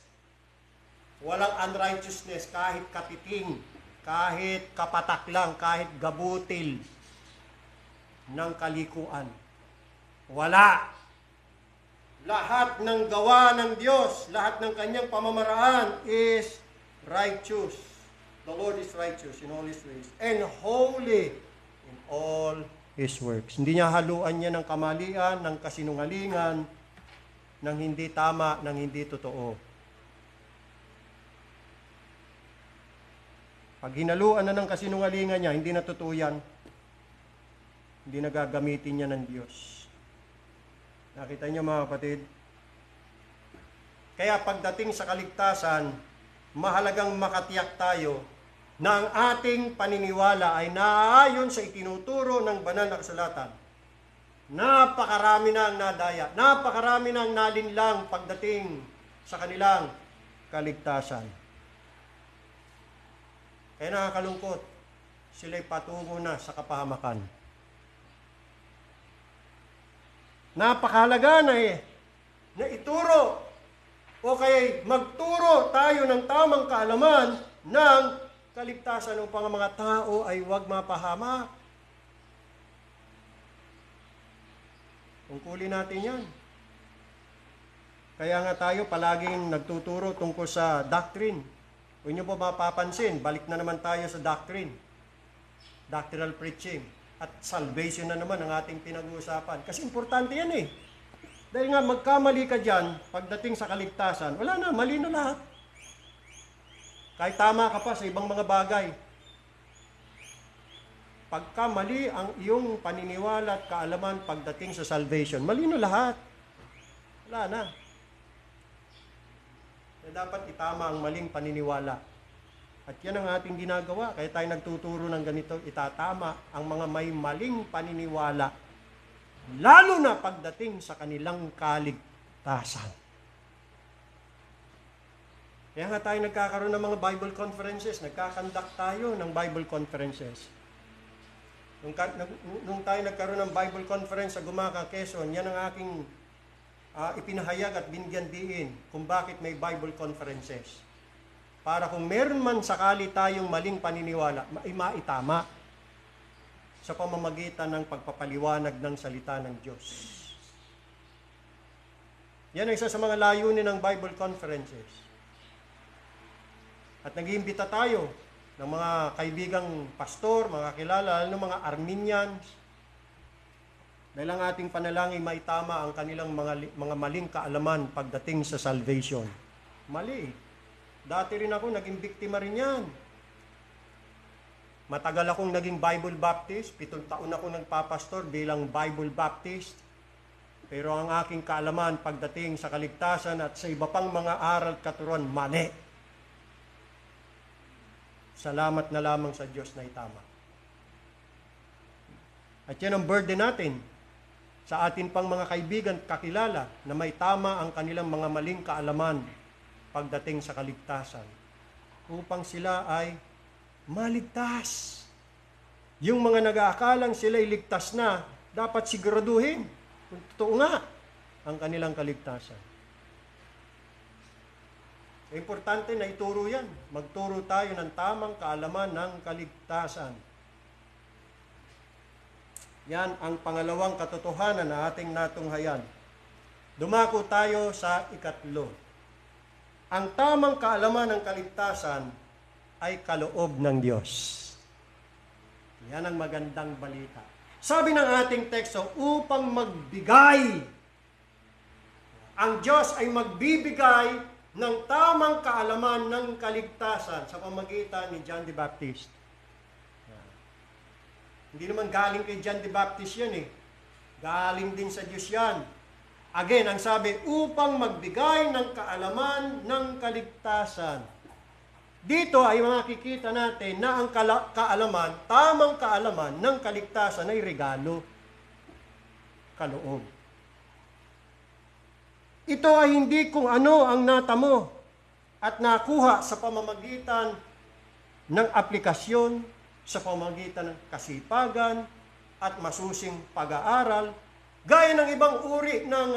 Walang unrighteousness, kahit katiting, kahit kapatak lang, kahit gabutil ng kalikuan. Wala. Lahat ng gawa ng Diyos, lahat ng kanyang pamamaraan is righteous. The Lord is righteous in all His ways and holy in all His works. Hindi niya haluan niya ng kamalian, ng kasinungalingan, ng hindi tama, ng hindi totoo. Pag hinaluan na ng kasinungalingan niya, hindi na totoo yan. Hindi na gagamitin niya ng Diyos. Nakita niyo mga kapatid? Kaya pagdating sa kaligtasan, mahalagang makatiyak tayo na ang ating paniniwala ay naaayon sa itinuturo ng banal na kasulatan. Napakarami na ang nadaya, napakarami na ang nalinlang pagdating sa kanilang kaligtasan. Kaya nakakalungkot, sila'y patungo na sa kapahamakan. Napakahalaga na ituro o kaya magturo tayo ng tamang kaalaman ng kaligtasan upang ang mga tao ay huwag mapahamak. Tungkulin natin yan. Kaya nga tayo palaging nagtuturo tungkol sa doctrine. Kung nyo po mapapansin, balik na naman tayo sa doctrine. Doctrinal preaching. At salvation na naman ang ating pinag-uusapan. Kasi importante yan eh. Dahil nga magkamali ka dyan, pagdating sa kaligtasan, wala na, mali na lahat. Kahit tama ka pa sa ibang mga bagay. Pagka mali ang iyong paniniwala at kaalaman pagdating sa salvation, mali na lahat. Wala na. Kaya dapat itama ang maling paniniwala. At yan ang ating ginagawa. Kaya tayo nagtuturo ng ganito, itatama ang mga may maling paniniwala. Lalo na pagdating sa kanilang kaligtasan. Kaya nga tayo nagkakaroon ng mga Bible conferences. Nagkakandak tayo ng Bible conferences. Nung tayo nagkaroon ng Bible conference sa Gumaca, Quezon, yan ang aking ipinahayag at binigyan diin kung bakit may Bible conferences. Para kung meron man sakali tayong maling paniniwala, maitama sa pamamagitan ng pagpapaliwanag ng salita ng Diyos. Yan ang isa sa mga layunin ng Bible conferences. At nag-iimbita tayo ng mga kaibigang pastor, mga kilala, lalo ng mga Armenians, dahil ang ating panalangin maitama ang kanilang mga maling kaalaman pagdating sa salvation. Mali. Dati rin ako, naging biktima rin yan. Matagal akong naging Bible Baptist. 7 taon ako nagpapastor bilang Bible Baptist. Pero ang aking kaalaman pagdating sa kaligtasan at sa iba pang mga aral katuruan, mali. Salamat na lamang sa Diyos na itama. At yan ang burden natin sa atin pang mga kaibigan, kakilala na may tama ang kanilang mga maling kaalaman pagdating sa kaligtasan upang sila ay maligtas. Yung mga nag-aakalang sila'y ligtas na, dapat siguraduhin kung totoo nga ang kanilang kaligtasan. Importante na ituro yan. Magturo tayo ng tamang kaalaman ng kaligtasan. Yan ang pangalawang katotohanan na ating natunghayan. Dumako tayo sa ikatlo. Ang tamang kaalaman ng kaligtasan ay kaloob ng Diyos. Yan ang magandang balita. Sabi ng ating teksto, upang magbigay. Ang Diyos ay magbibigay ng tamang kaalaman ng kaligtasan sa pamamagitan ni John the Baptist. Hindi naman galing kay John the Baptist yan eh. Galing din sa Diyos yan. Again, ang sabi, upang magbigay ng kaalaman ng kaligtasan. Dito ay makikita natin na ang kaalaman, tamang kaalaman ng kaligtasan ay regalo, kaloob. Ito ay hindi kung ano ang natamo at nakuha sa pamamagitan ng aplikasyon, sa pamamagitan ng kasipagan at masusing pag-aaral, gaya ng ibang uri ng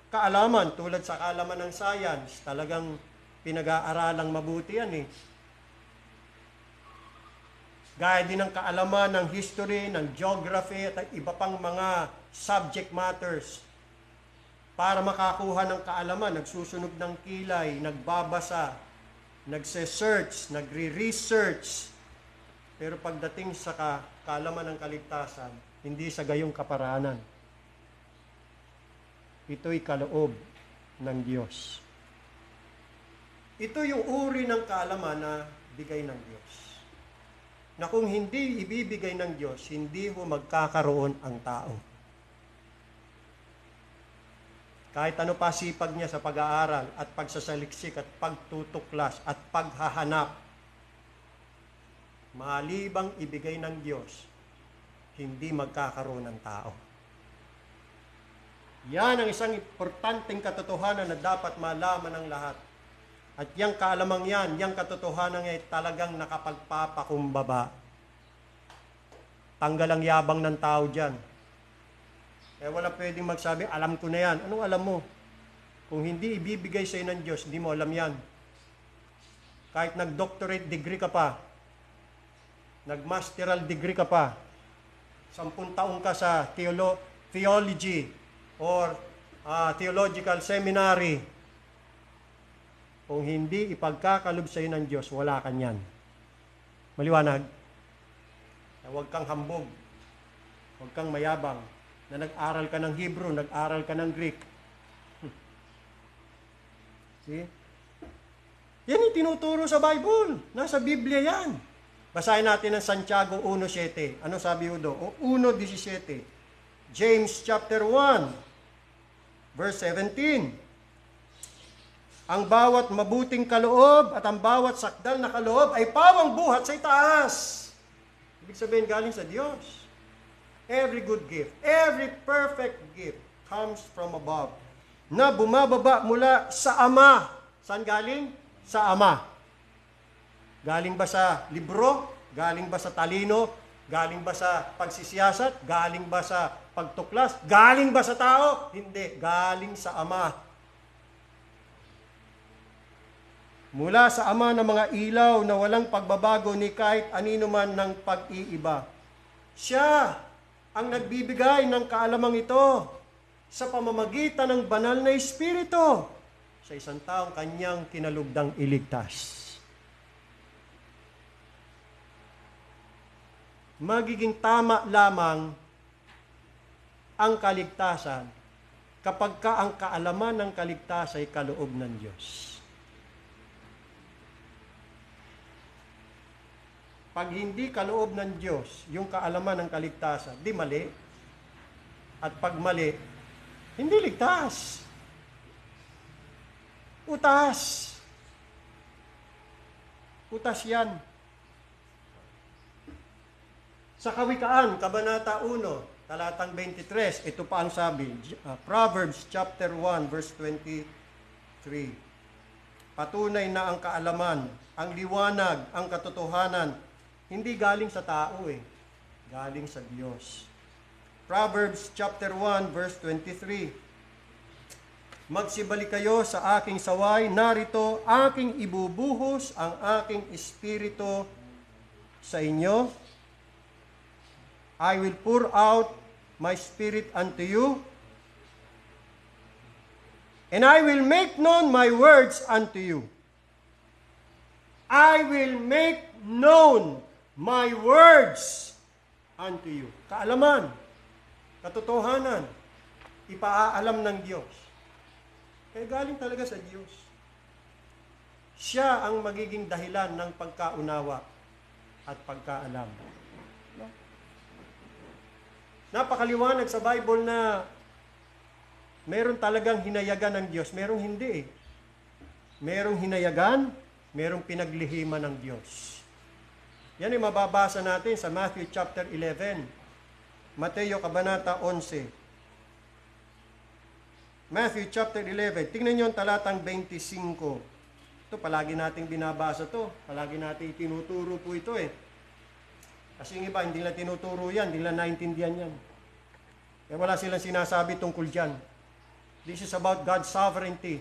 kaalaman, tulad sa kaalaman ng science, talagang pinag-aaralang mabuti yan eh. Gaya din ng kaalaman ng history, ng geography, at iba pang mga subject matters. Para makakuha ng kaalaman, nagsusunog ng kilay, nagbabasa, nagse-search, nagre-research. Pero pagdating sa kaalaman ng kaligtasan, hindi sa gayong kaparanan. Ito'y kaloob ng Diyos. Ito yung uri ng kaalaman na bigay ng Diyos. Na kung hindi ibibigay ng Diyos, hindi ho magkakaroon ang tao. Kahit ano pa sipag niya sa pag-aaral at pagsasaliksik at pagtutuklas at paghahanap, malibang ibigay ng Diyos, hindi magkakaroon ng tao. Yan ang isang importanteng katotohanan na dapat malaman ng lahat. At yung kaalamang yan, yung katotohanan ay talagang nakapagpapakumbaba. Tanggal ang yabang ng tao dyan. Kaya wala pwedeng magsabi, alam ko na yan. Anong alam mo? Kung hindi ibibigay sa'yo ng Diyos, hindi mo alam yan. Kahit nag-doctorate degree ka pa, nag-masteral degree ka pa, 10 taong ka sa theology or theological seminary, kung hindi ipagkakalob sa iyo ng Diyos, wala ka niyan. Maliwanag? Huwag kang hambog. Huwag kang mayabang. Na nag-aral ka ng Hebrew, nag-aral ka ng Greek. See? Yan yung tinuturo sa Bible. Nasa Biblia yan. Basahin natin ang Santiago 1:7. Ano sabi Udo? 1:17. James chapter 1, verse 17. Ang bawat mabuting kaloob at ang bawat sakdal na kaloob ay pawang buhat sa itaas. Ibig sabihin galing sa Diyos. Every good gift, every perfect gift comes from above, na bumababa mula sa Ama. Saan galing? Sa Ama. Galing ba sa libro? Galing ba sa talino? Galing ba sa pagsisiyasat? Galing ba sa pagtuklas? Galing ba sa tao? Hindi. Galing sa Ama. Mula sa Ama ng mga ilaw na walang pagbabago ni kahit anino man ng pag-iiba. Siya ang nagbibigay ng kaalamang ito sa pamamagitan ng banal na Espiritu sa isang taong kanyang kinalugdang iligtas. Magiging tama lamang ang kaligtasan kapag ang kaalaman ng kaligtasan ay kaloob ng Diyos. Pag hindi kaloob ng Diyos yung kaalaman ng kaligtasan, di mali. At pag mali, hindi ligtas. Utas. Utas yan. Sa Kawikaan, Kabanata 1, talatang 23, ito pa ang sabi, Proverbs chapter 1, verse 23. Patunay na ang kaalaman, ang liwanag, ang katotohanan, hindi galing sa tao galing sa Diyos. Proverbs chapter 1, verse 23. Magsibalik kayo sa aking saway, narito aking ibubuhos ang aking espiritu sa inyo. I will pour out my spirit unto you, and I will make known my words unto you. I will make known my words unto you. Kaalaman, katotohanan, ipaalam ng Diyos. Kaya galing talaga sa Diyos. Siya ang magiging dahilan ng pagkaunawa at pagkaalam. No? Napakaliwanag sa Bible na meron talagang hinayagan ng Diyos, merong hindi Merong hinayagan, merong pinaglihiman ng Diyos. Yan ay mababasa natin sa Matthew chapter 11, Mateo Kabanata 11. Matthew chapter 11, tingnan nyo ang talatang 25. Ito, palagi nating binabasa to. Palagi nating tinuturo po ito Kasi yung iba, hindi nila tinuturo yan, hindi nila naintindihan yan. Kaya wala silang sinasabi tungkol dyan. This is about God's sovereignty.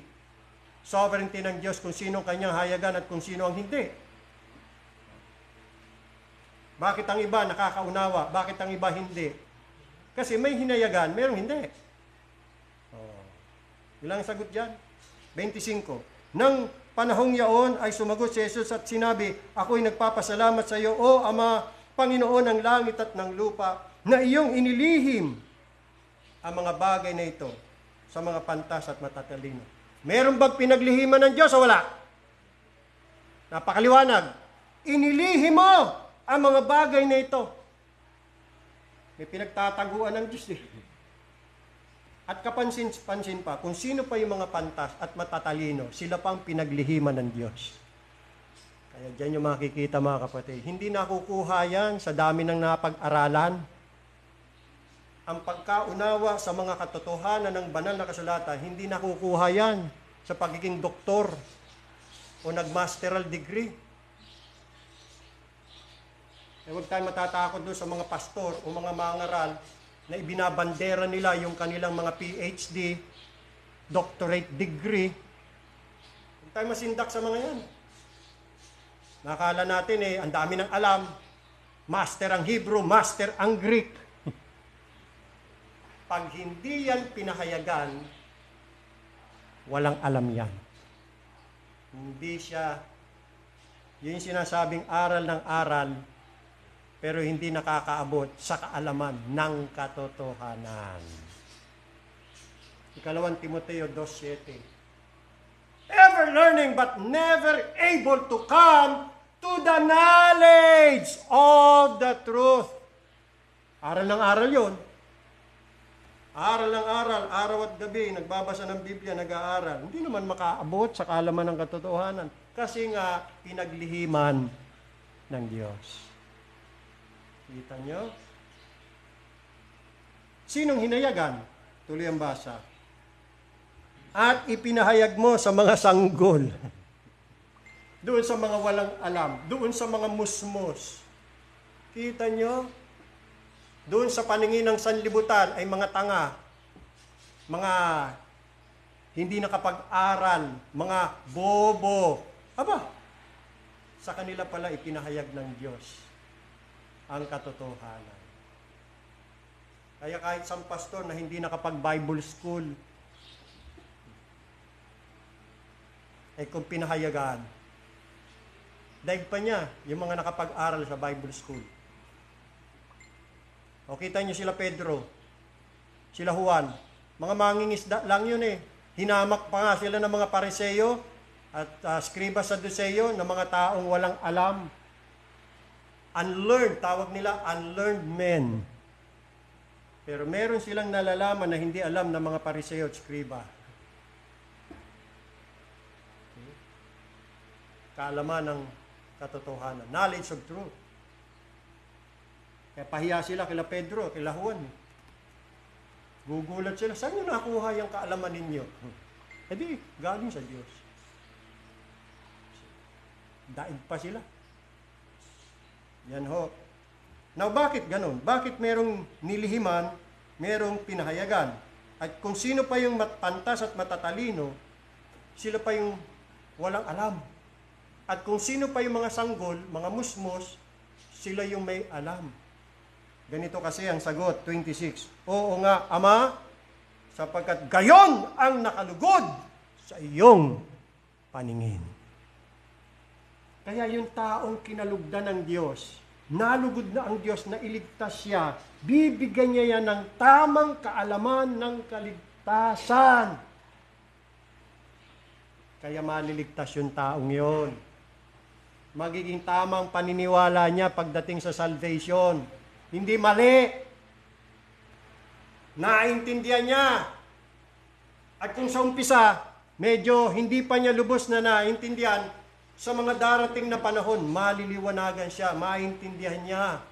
Sovereignty ng Diyos kung sino kanyang hayagan at kung sino ang hindi. Bakit ang iba nakakaunawa? Bakit ang iba hindi? Kasi may hinayagan, mayroong hindi. Ilang sagot dyan? 25. Nang panahong yaon ay sumagot si Jesus at sinabi, ako'y nagpapasalamat sa iyo, O Ama, Panginoon ng langit at ng lupa, na iyong inilihim ang mga bagay na ito sa mga pantas at matatalino. Meron bang pinaglihiman ng Diyos o wala? Napakaliwanag. Inilihim mo ang mga bagay na ito. May pinagtataguan ng Diyos At kapansin-pansin pa, kung sino pa yung mga pantas at matatalino, sila pang pinaglihiman ng Diyos. Kaya dyan yung makikita mga kapatid. Hindi nakukuha yan sa dami ng napag-aralan. Ang pagkaunawa sa mga katotohanan ng banal na kasulatan, hindi nakukuha yan sa pagiging doktor o nag-masteral degree. Huwag tayong matatakot doon sa mga pastor o mga mangaral na ibinabandera nila yung kanilang mga PhD, doctorate degree. Huwag tayo masindak sa mga yan. Nakala natin ang dami ng alam. Master ang Hebrew, master ang Greek. Pag hindi yan pinahayagan, walang alam yan. Hindi siya, yun yung sinasabing aral ng aral, pero hindi nakakaabot sa kaalaman ng katotohanan. Ikalawang Timoteo 2:7. Ever learning but never able to come to the knowledge of the truth. Aral ng aral yun. Aral ng aral, araw at gabi, nagbabasa ng Biblia, nag-aaral. Hindi naman makaabot sa kaalaman ng katotohanan. Kasi nga, pinaglihiman ng Diyos. Kita nyo? Sinong hinayagan? Tuloy ang basa. At ipinahayag mo sa mga sanggol. Doon sa mga walang alam. Doon sa mga musmos. Kita nyo? Doon sa paningin ng sanlibutan ay mga tanga. Mga hindi nakapag-aral. Mga bobo. Aba, sa kanila pala ipinahayag ng Diyos ang katotohanan. Kaya kahit isang pastor na hindi nakapag-Bible school, ay kung pinahayagan, daig pa niya yung mga nakapag-aral sa Bible school. O kita niyo sila Pedro, sila Juan, mga mangingisda lang yun Hinamak pa nga sila ng mga Pariseo at Skriba Saduceo na mga taong walang alam. Unlearned, tawag nila unlearned men. Pero meron silang nalalaman na hindi alam ng mga Pariseo at Skriba. Okay. Kaalaman ng katotohanan. Knowledge of truth. Kaya pahiya sila kila Pedro, kila Juan. Gugulat sila, saan nyo nakuha yung kaalaman ninyo? Eh di, galing sa Diyos. Daig pa sila. Yan ho. Now, bakit ganun? Bakit merong nilihiman, merong pinahayagan? At kung sino pa yung pantas at matatalino, sila pa yung walang alam. At kung sino pa yung mga sanggol, mga musmos, sila yung may alam. Ganito kasi ang sagot, 26. Oo nga, Ama, sapagkat gayon ang nakalugod sa iyong paningin. Kaya yung taong kinalugdan ng Diyos, nalugod na ang Diyos na iligtas siya, bibigyan niya yan ng tamang kaalaman ng kaligtasan. Kaya maliligtas yung taong yon. Magiging tamang paniniwala niya pagdating sa salvation. Hindi mali. Naintindihan niya. At kung sa umpisa, medyo hindi pa niya lubos na naintindihan, sa mga darating na panahon, maliliwanagan siya, maintindihan niya.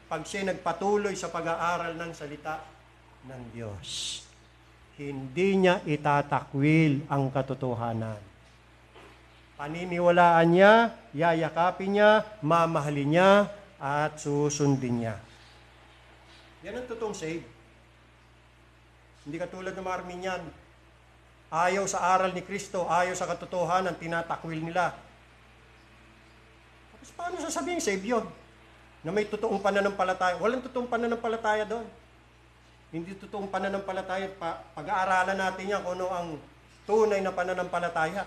Pag siya nagpatuloy sa pag-aaral ng salita ng Diyos, hindi niya itatakwil ang katotohanan. Paniniwalaan niya, yayakapin niya, mamahalin niya, at susundin niya. Yan ang totoong save. Hindi katulad ng mga Arminian. Ayaw sa aral ni Kristo, ayaw sa katotohanan, tinatakwil nila. Tapos paano sasabihin save yun? Na may totoong pananampalataya. Walang totoong pananampalataya doon. Hindi totoong pananampalataya. Pag-aaralan natin yan kung ano ang tunay na pananampalataya.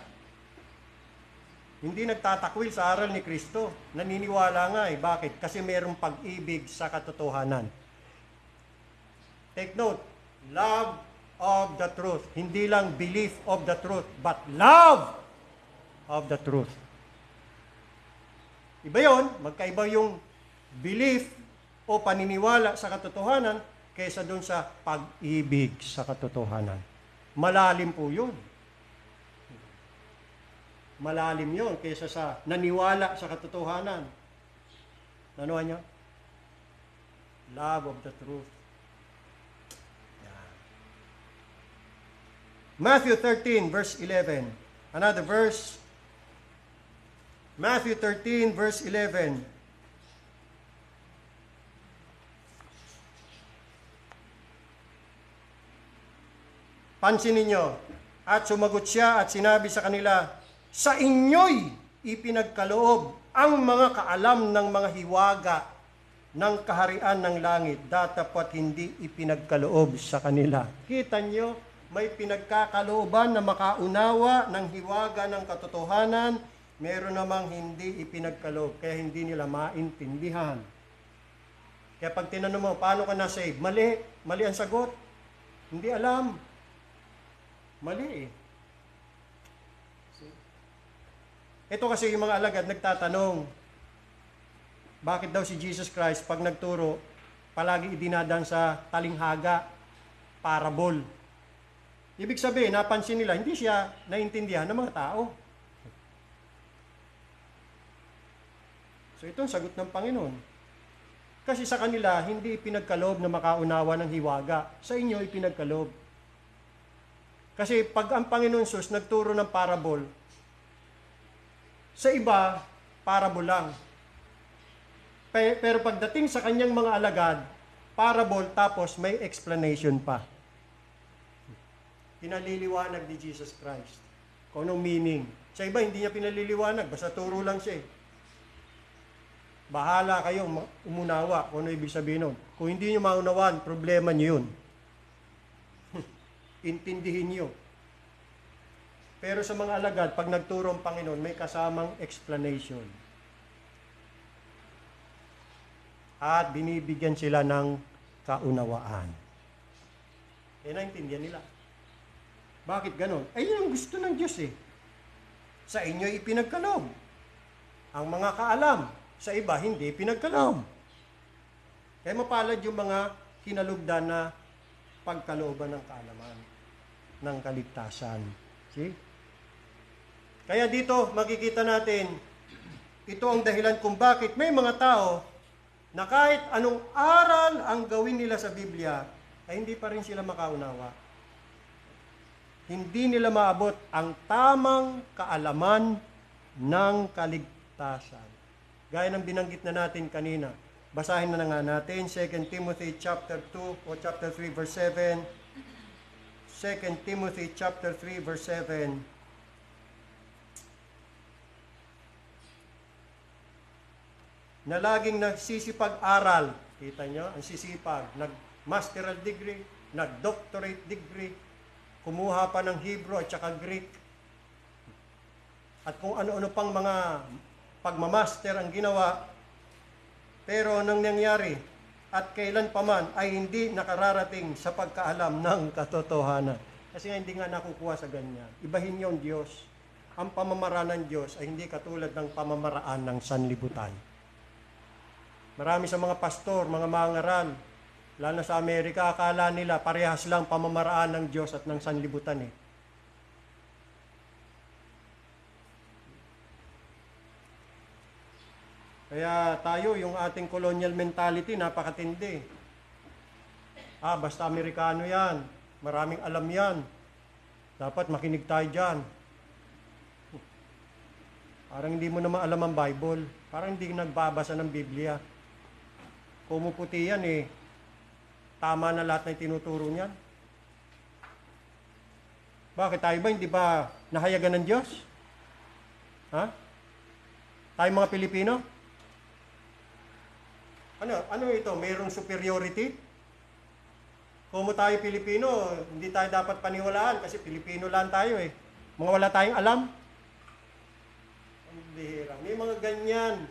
Hindi nagtatakwil sa aral ni Kristo. Naniniwala nga eh. Bakit? Kasi mayroong pag-ibig sa katotohanan. Take note, love of the truth. Hindi lang belief of the truth, but love of the truth. Iba yun, magkaiba yung belief o paniniwala sa katotohanan kaysa dun sa pag-ibig sa katotohanan. Malalim po yun. Malalim yun kaysa sa naniwala sa katotohanan. Ano niya? Love of the truth. Matthew 13, verse 11. Another verse. Matthew 13, verse 11. Pansinin niyo. At sumagot siya at sinabi sa kanila, sa inyo'y ipinagkaloob ang mga kaalam ng mga hiwaga ng kaharian ng langit, datapwat hindi ipinagkaloob sa kanila. Kita niyo? May pinagkakalooban na makaunawa ng hiwaga ng katotohanan, meron namang hindi ipinagkaloob, kaya hindi nila maintindihan. Kaya pag tinanong mo, paano ka na-save? Mali. Mali ang sagot. Hindi alam. Mali eh. Ito kasi yung mga alagad nagtatanong, bakit daw si Jesus Christ pag nagturo, palagi idinadan sa talinghaga, parable. Ibig sabihin, napansin nila, hindi siya naintindihan ng mga tao. So ito ang sagot ng Panginoon. Kasi sa kanila, hindi ipinagkaloob na makaunawa ng hiwaga. Sa inyo, ipinagkaloob. Kasi pag ang Panginoon Sus nagturo ng parable, sa iba, parable lang. Pero pagdating sa kanyang mga alagad, parable tapos may explanation pa. Pinaliliwanag ni Jesus Christ kung anong meaning. Sa iba, hindi niya pinaliliwanag. Basta turo lang siya. Bahala kayo umunawa kung ano ibig sabihin nun. Kung hindi niyo maunawaan, problema niyo yun. Intindihin niyo. Pero sa mga alagad, pag nagturo ang Panginoon, may kasamang explanation. At binibigyan sila ng kaunawaan. Naintindihan nila. Bakit ganon? Ay, yun ang gusto ng Diyos eh. Sa inyo ipinagkaloob ang mga kaalam. Sa iba, hindi ipinagkaloob. Kaya mapalad yung mga kinalugdan na pagkalooban ng kaalaman, ng kaligtasan. See? Kaya dito, makikita natin, ito ang dahilan kung bakit may mga tao na kahit anong aral ang gawin nila sa Biblia, ay hindi pa rin sila makaunawa. Hindi nila maabot ang tamang kaalaman ng kaligtasan. Gaya ng binanggit na natin kanina. Basahin na nga natin, 2 Timothy chapter 2 o chapter 3 verse 7. 2 Timothy chapter 3 verse 7. Na laging nagsisipag-aral. Kita nyo? Ang sisipag. Nag-masteral degree, nag-doctorate degree, kumuha pa ng Hebrew at saka Greek. At kung ano-ano pang mga pagmamaster ang ginawa. Pero nang nangyari at kailan pa man ay hindi nakararating sa pagkaalam ng katotohanan. Kasi nga hindi nga nakukuha sa ganyan. Ibahin yung Diyos. Ang pamamaraan ng Diyos ay hindi katulad ng pamamaraan ng sanlibutan. Marami sa mga pastor, mga mangaral, lalo na sa Amerika, akala nila parehas lang pamamaraan ng Diyos at ng sanlibutan eh. Kaya tayo, yung ating colonial mentality, napakatindi. Basta Amerikano yan. Maraming alam yan. Dapat makinig tayo dyan. Parang hindi mo naman alam ang Bible. Parang hindi nagbabasa ng Biblia. Pumuputi yan eh. Tama na lahat ng tinuturo niyan. Bakit tayo ba hindi ba nahayagan ng Diyos? Ha? Tayo mga Pilipino? Ano ito? Mayroong superiority? Kung tayo Pilipino, hindi tayo dapat paniwalaan kasi Pilipino lang tayo eh. Mga wala tayong alam. Ang bihira. May mga ganyan.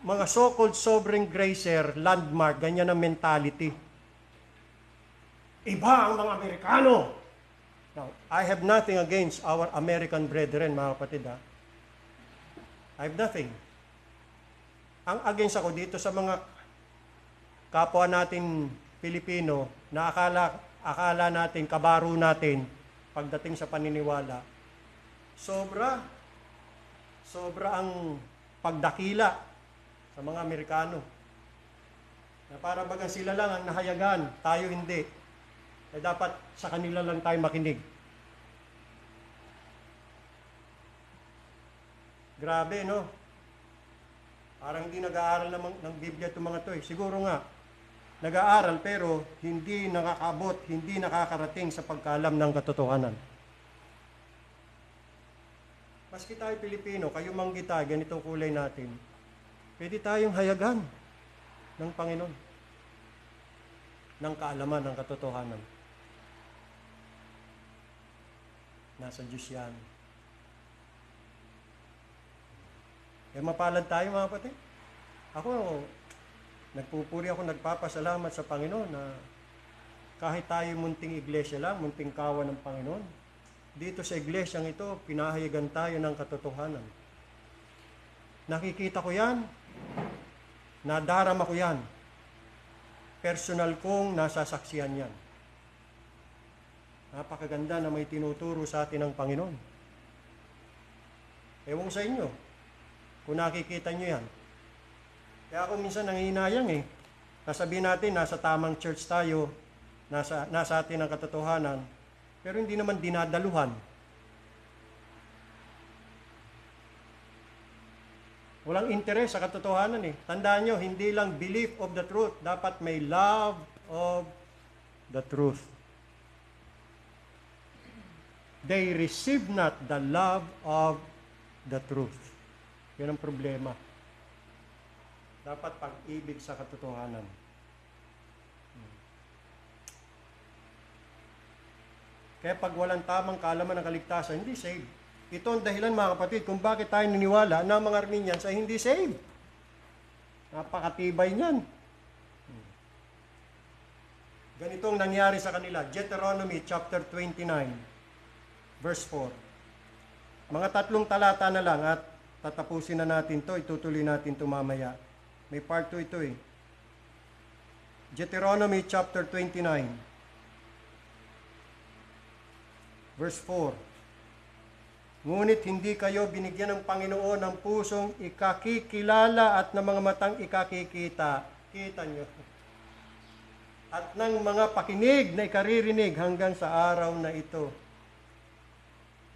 Mga so-called sovereign gracer, landmark, ganyan ang mentality. Iba ang mga Amerikano. Now, I have nothing against our American brethren, mga kapatid. I have nothing. Ang against ako dito sa mga kapwa natin Pilipino na akala natin, kabaro natin pagdating sa paniniwala. Sobra ang pagdakila sa mga Amerikano. Na para bagang sila lang ang nahayagan, tayo hindi. Dapat sa kanila lang tayo makinig. Grabe, no? Parang hindi nag-aaral ng Biblia itong mga to eh. Siguro nga, nag-aaral pero hindi nakakaabot, hindi nakakarating sa pagkaalam ng katotohanan. Maski tayo Pilipino, kayo manggita, ganitong kulay natin, pwede tayong hayagan ng Panginoon, ng kaalaman, ng katotohanan. Nasa Diyos yan. Kaya mapalad tayo mga kapatid. Ako, nagpupuri ako, nagpapasalamat sa Panginoon na kahit tayo munting iglesia lang, munting kawan ng Panginoon, dito sa iglesyang ito, pinahayagan tayo ng katotohanan. Nakikita ko yan, nadarama ko yan, personal kong nasasaksihan yan. Napakaganda na may tinuturo sa atin ng Panginoon. Ewan ko sa inyo, kung nakikita nyo yan. Kaya ako minsan nangihinayang eh. Sasabihin natin, nasa tamang church tayo, nasa atin ang katotohanan, pero hindi naman dinadaluhan. Walang interes sa katotohanan eh. Tandaan nyo, hindi lang belief of the truth, dapat may love of the truth. They receive not the love of the truth. Yan ang problema. Dapat pag-ibig sa katotohanan. Kaya pag walang tamang kaalaman ng kaligtasan, hindi saved. Ito ang dahilan mga kapatid kung bakit tayo niniwala na mga Armenians ay hindi saved. Napakatibay niyan. Ganito ang nangyari sa kanila. Deuteronomy chapter 29, verse 4. Mga 3 talata na lang at tatapusin na natin to, itutuloy natin to mamaya. May part 2 ito eh. Deuteronomy chapter 29, verse 4. Ngunit hindi kayo binigyan ng Panginoon ng pusong ikakikilala at ng mga matang ikakikita. Kita nyo. At ng mga pakinig na ikaririnig hanggang sa araw na ito.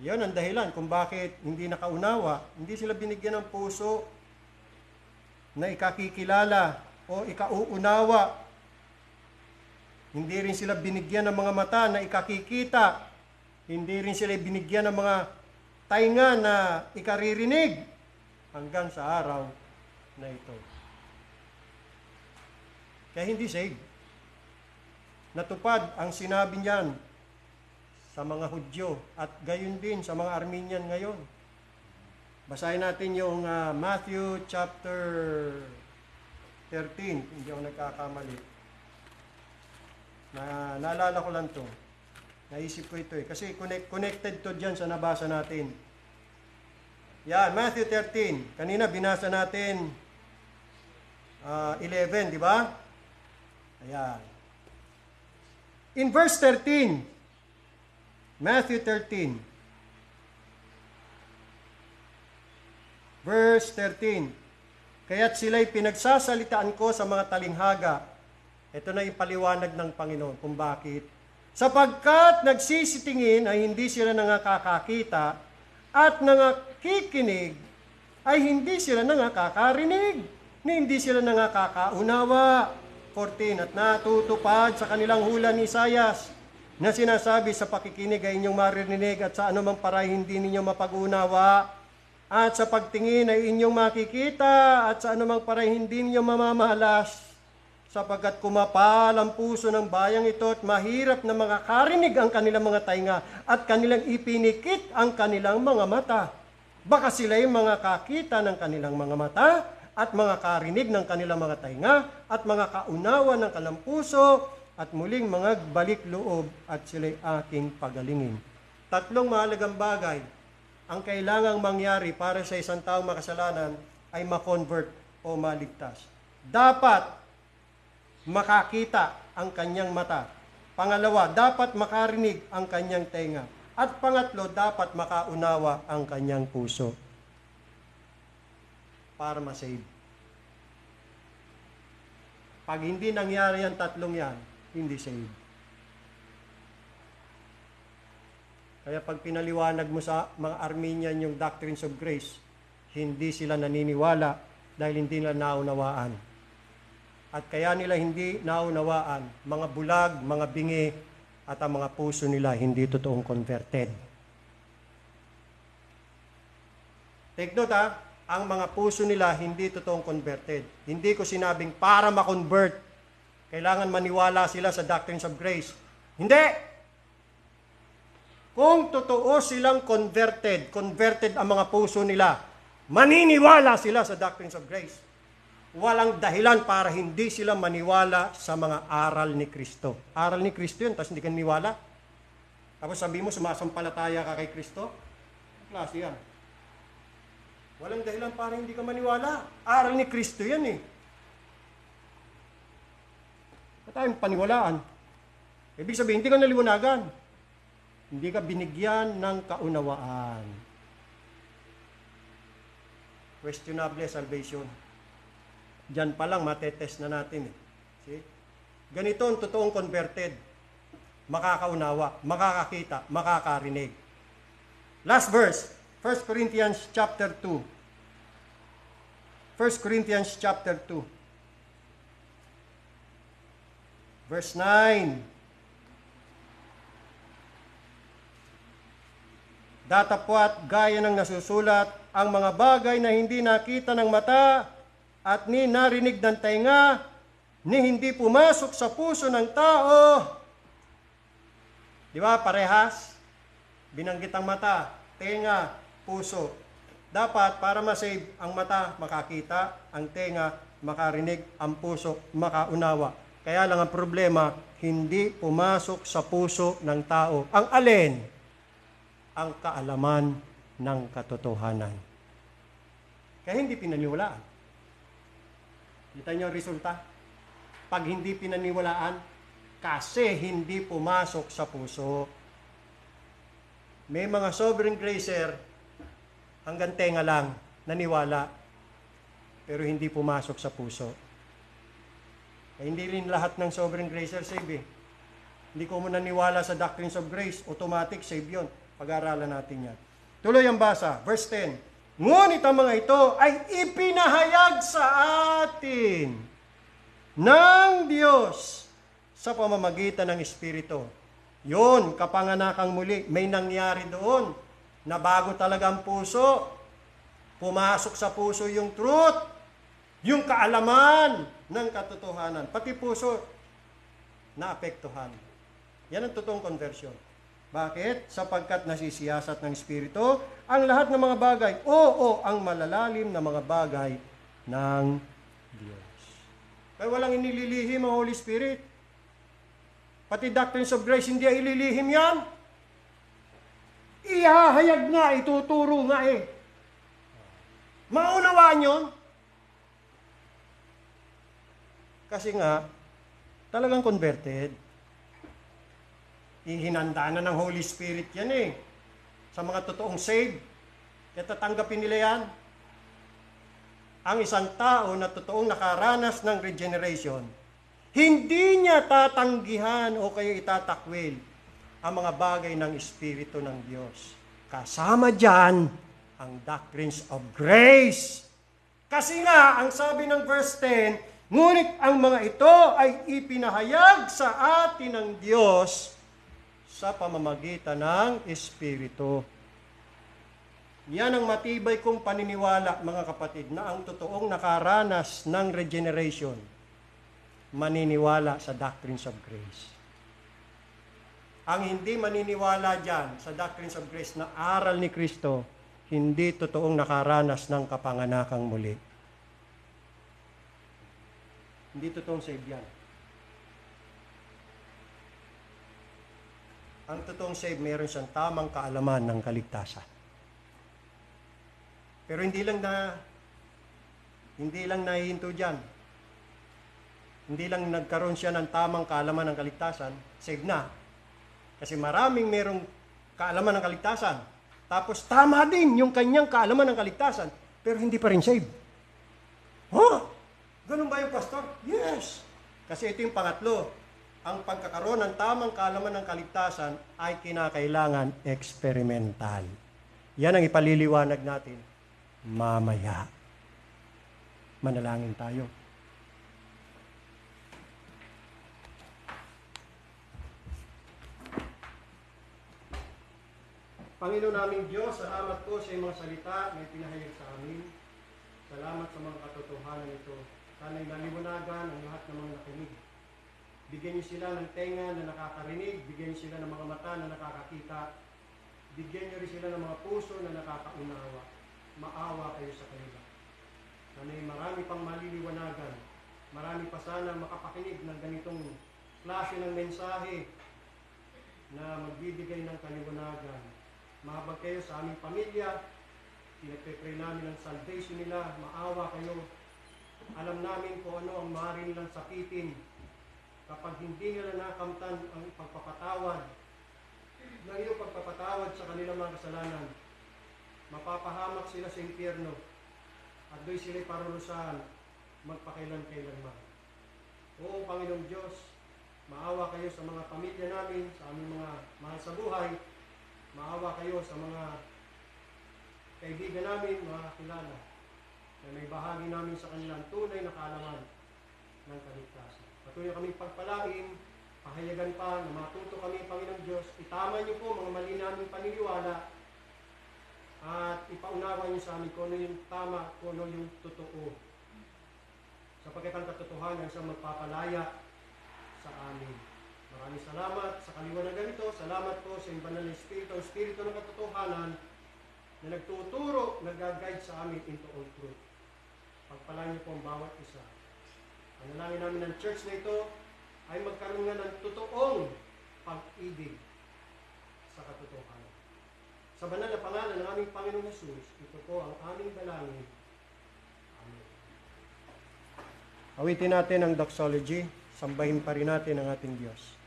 Yan ang dahilan kung bakit hindi nakaunawa. Hindi sila binigyan ng puso na ikakikilala o ikauunawa. Hindi rin sila binigyan ng mga mata na ikakikita. Hindi rin sila binigyan ng mga tainga na ikaririnig hanggang sa araw na ito. Kaya hindi saved. Natupad ang sinabi niyan sa mga Hudyo at gayon din sa mga Armenian ngayon. Basahin natin yung Matthew chapter 13, hindi ako nagkakamali. Naalala ko lang to. Naisip ko ito kasi connected to dyan sa nabasa natin. Yan, Matthew 13. Kanina binasa natin 11, di ba? Ayan. In verse 13, Matthew 13, verse 13, kaya't sila'y pinagsasalitaan ko sa mga talinghaga. Ito na ipaliwanag ng Panginoon kung bakit. Sapagkat nagsisitingin ay hindi sila nangakakakita at nangakikinig ay hindi sila nangakakarinig, ni hindi sila nangakakaunawa. 14, at natutupad sa kanilang hula ni Isayas na sinasabi, sa pakikinig ay inyong maririnig at sa anumang paray hindi ninyo mapag-unawa, at sa pagtingin ay inyong makikita at sa anumang paray hindi ninyo mamamalas, sapagkat kumapal ang puso ng bayang ito at mahirap na makakarinig ang kanilang mga tainga at kanilang ipinikit ang kanilang mga mata. Baka sila'y mga kakita ng kanilang mga mata at mga karinig ng kanilang mga tainga at mga kaunawa ng kanilang puso at muling mga balik loob at sila'y aking pagalingin. Tatlong mahalagang bagay ang kailangang mangyari para sa isang taong makasalanan ay ma-convert o maligtas. Dapat makakita ang kanyang mata. Pangalawa, dapat makarinig ang kanyang tenga. At pangatlo, dapat makaunawa ang kanyang puso para ma-save. Pag hindi nangyari ang tatlong yan, hindi save. Kaya pag pinaliwanag mo sa mga Armenian yung doctrines of grace, hindi sila naniniwala dahil hindi nila naunawaan. At kaya nila hindi naunawaan, mga bulag, mga bingi, at ang mga puso nila hindi totoong converted. Take note ang mga puso nila hindi totoong converted. Hindi ko sinabing para ma-convert, kailangan maniwala sila sa doctrines of grace. Hindi! Kung totoo silang converted ang mga puso nila, maniniwala sila sa doctrines of grace. Walang dahilan para hindi sila maniwala sa mga aral ni Kristo. Aral ni Kristo yun, tapos hindi ka naniwala. Tapos sabi mo, sumasampalataya ka kay Kristo. Klase yan. Walang dahilan para hindi ka maniwala. Aral ni Kristo yan eh. Ba't tayong paniwalaan? Ibig sabihin, hindi ka naliwanagan. Hindi ka binigyan ng kaunawaan. Questionable salvation. Diyan pa lang matetest na natin eh. See? Ganito ang totoong converted. Makakaunawa, makakakita, makakarinig. Last verse, 1 Corinthians chapter 2. 1 Corinthians chapter 2. Verse 9. Datapwat gaya ng nasusulat ang mga bagay na hindi nakita ng mata at ni narinig ng tainga, ni hindi pumasok sa puso ng tao. Di ba? Parehas. Binanggit ang mata, tenga, puso. Dapat para ma-save ang mata, makakita, ang tenga, makarinig, ang puso, makaunawa. Kaya lang ang problema, hindi pumasok sa puso ng tao. Ang alin? Ang kaalaman ng katotohanan. Kaya hindi pinaniwalaan. Kita niyo ang resulta? Pag hindi pinaniwalaan, kasi hindi pumasok sa puso. May mga sovereign gracer hanggang tenga lang, naniwala, pero hindi pumasok sa puso. Eh, hindi rin lahat ng sovereign grace are save eh. Hindi ko mo naniwala sa doctrines of grace, automatic save yun. Pag-aaralan natin yan. Tuloy ang basa, verse 10. Ngunit ang mga ito ay ipinahayag sa atin ng Diyos sa pamamagitan ng Espiritu. Yun, kapanganakang muli, may nangyari doon na bago talaga ang puso. Pumasok sa puso yung truth, yung kaalaman ng katotohanan. Pati puso, naapektuhan. Yan ang totoong conversion. Bakit? Sapagkat nasisiyasat ng Espiritu ang lahat ng mga bagay. Oo, ang malalalim na mga bagay ng Diyos. Kaya walang inililihim ang Holy Spirit. Pati doctrines of grace, hindi ay ililihim yan. Ihahayag nga, ituturo nga eh. Maunawaan yun. Kasi nga, talagang converted. Ihinanda na ng Holy Spirit yan eh. Sa mga totoong saved. Kaya tatanggapin nila yan. Ang isang tao na totoong nakaranas ng regeneration, hindi niya tatanggihan o kaya itatakwil ang mga bagay ng Espiritu ng Diyos. Kasama dyan ang doctrines of grace. Kasi nga, ang sabi ng verse 10, ngunit ang mga ito ay ipinahayag sa atin ng Diyos sa pamamagitan ng Espiritu. Yan ang matibay kong paniniwala, mga kapatid, na ang totoong nakaranas ng regeneration, maniniwala sa doctrines of grace. Ang hindi maniniwala dyan sa doctrines of grace na aral ni Kristo, hindi totoong nakaranas ng kapanganakang muli. Hindi totoong save yan. Ang totoong save, meron siyang tamang kaalaman ng kaligtasan. Pero hindi lang nahihinto dyan. Hindi lang nagkaroon siya ng tamang kaalaman ng kaligtasan, save na. Kasi maraming merong kaalaman ng kaligtasan. Tapos tama din yung kanyang kaalaman ng kaligtasan, pero hindi pa rin saved. Huh? Ganun ba yung pastor? Yes! Kasi ito yung pangatlo. Ang pagkakaroon ng tamang kaalaman ng kaligtasan ay kinakailangan experimental. Yan ang ipaliliwanag natin mamaya. Manalangin tayo. Panginoon naming Diyos, salamat po sa iyong mga salita na ipinahayag sa amin. Salamat sa mga katotohanan ito. Sana'y naliwanagan ang lahat ng mga nakinig. Bigyan niyo sila ng tenga na nakakarinig, bigyan niyo sila ng mga mata na nakakakita, bigyan niyo rin sila ng mga puso na nakakaunawa. Maawa kayo sa kanila. Sana'y marami pang maliliwanagan. Marami pa sana makapakinig ng ganitong klase ng mensahe na magbibigay ng kaliwanagan. Mahabag kayo sa aming pamilya, pinagpe-pray namin ang salvation nila, maawa kayo. Alam namin kung ano ang maaari nilang sakitin kapag hindi nila nakamtan ang pagpapatawad, ng iyong pagpapatawad sa kanilang mga kasalanan. Mapapahamak sila sa impyerno at do'y sila'y parurusahan magpakailan-kailanman. Oo, Panginoong Diyos, maawa kayo sa mga pamilya namin, sa aming mga mahal sa buhay. Maawa kayo sa mga kaibigan namin, mga kakilala, na may bahagi namin sa kanilang tunay na kaalaman ng kaligtasan. Patuloy kaming pagpalain, pahayagan pa na matuto kami, Panginoong Diyos. Itama niyo po mga mali naming paniniwala at ipaunawa niyo sa amin kung ano yung tama, kung ano yung totoo. Sapagkat ang katotohanan siyang magpapalaya sa amin. Maraming salamat sa kaliwanagan ito. Salamat po sa banal na Espiritu, ang Espiritu ng katotohanan na nagtuturo, nag-guide sa amin into all truth. Pagpalain niyo po ang bawat isa. Ang nalangin namin ng church na ito ay magkaroon nga ng totoong pag-ibig sa katotohanan. Sa banal na pangalan ng aming Panginoong Jesus, ito po ang aming dalangin. Amen. Awitin natin ang doxology. Sambahin pa rin natin ang ating Diyos.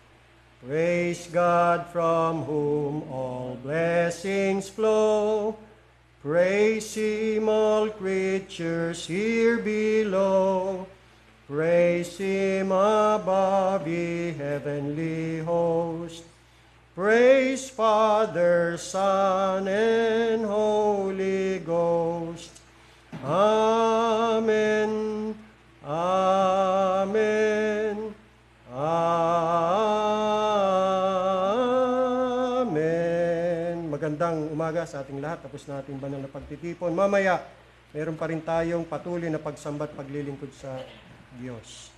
Praise God from whom all blessings flow. Praise Him, all creatures here below. Praise Him above, ye heavenly host. Praise Father, Son, and Holy Ghost. Amen. Amen. Amen. Magandang umaga sa ating lahat. Tapos na ating banal na pagtitipon. Mamaya, meron pa rin tayong patuloy na pagsamba at paglilingkod sa Diyos.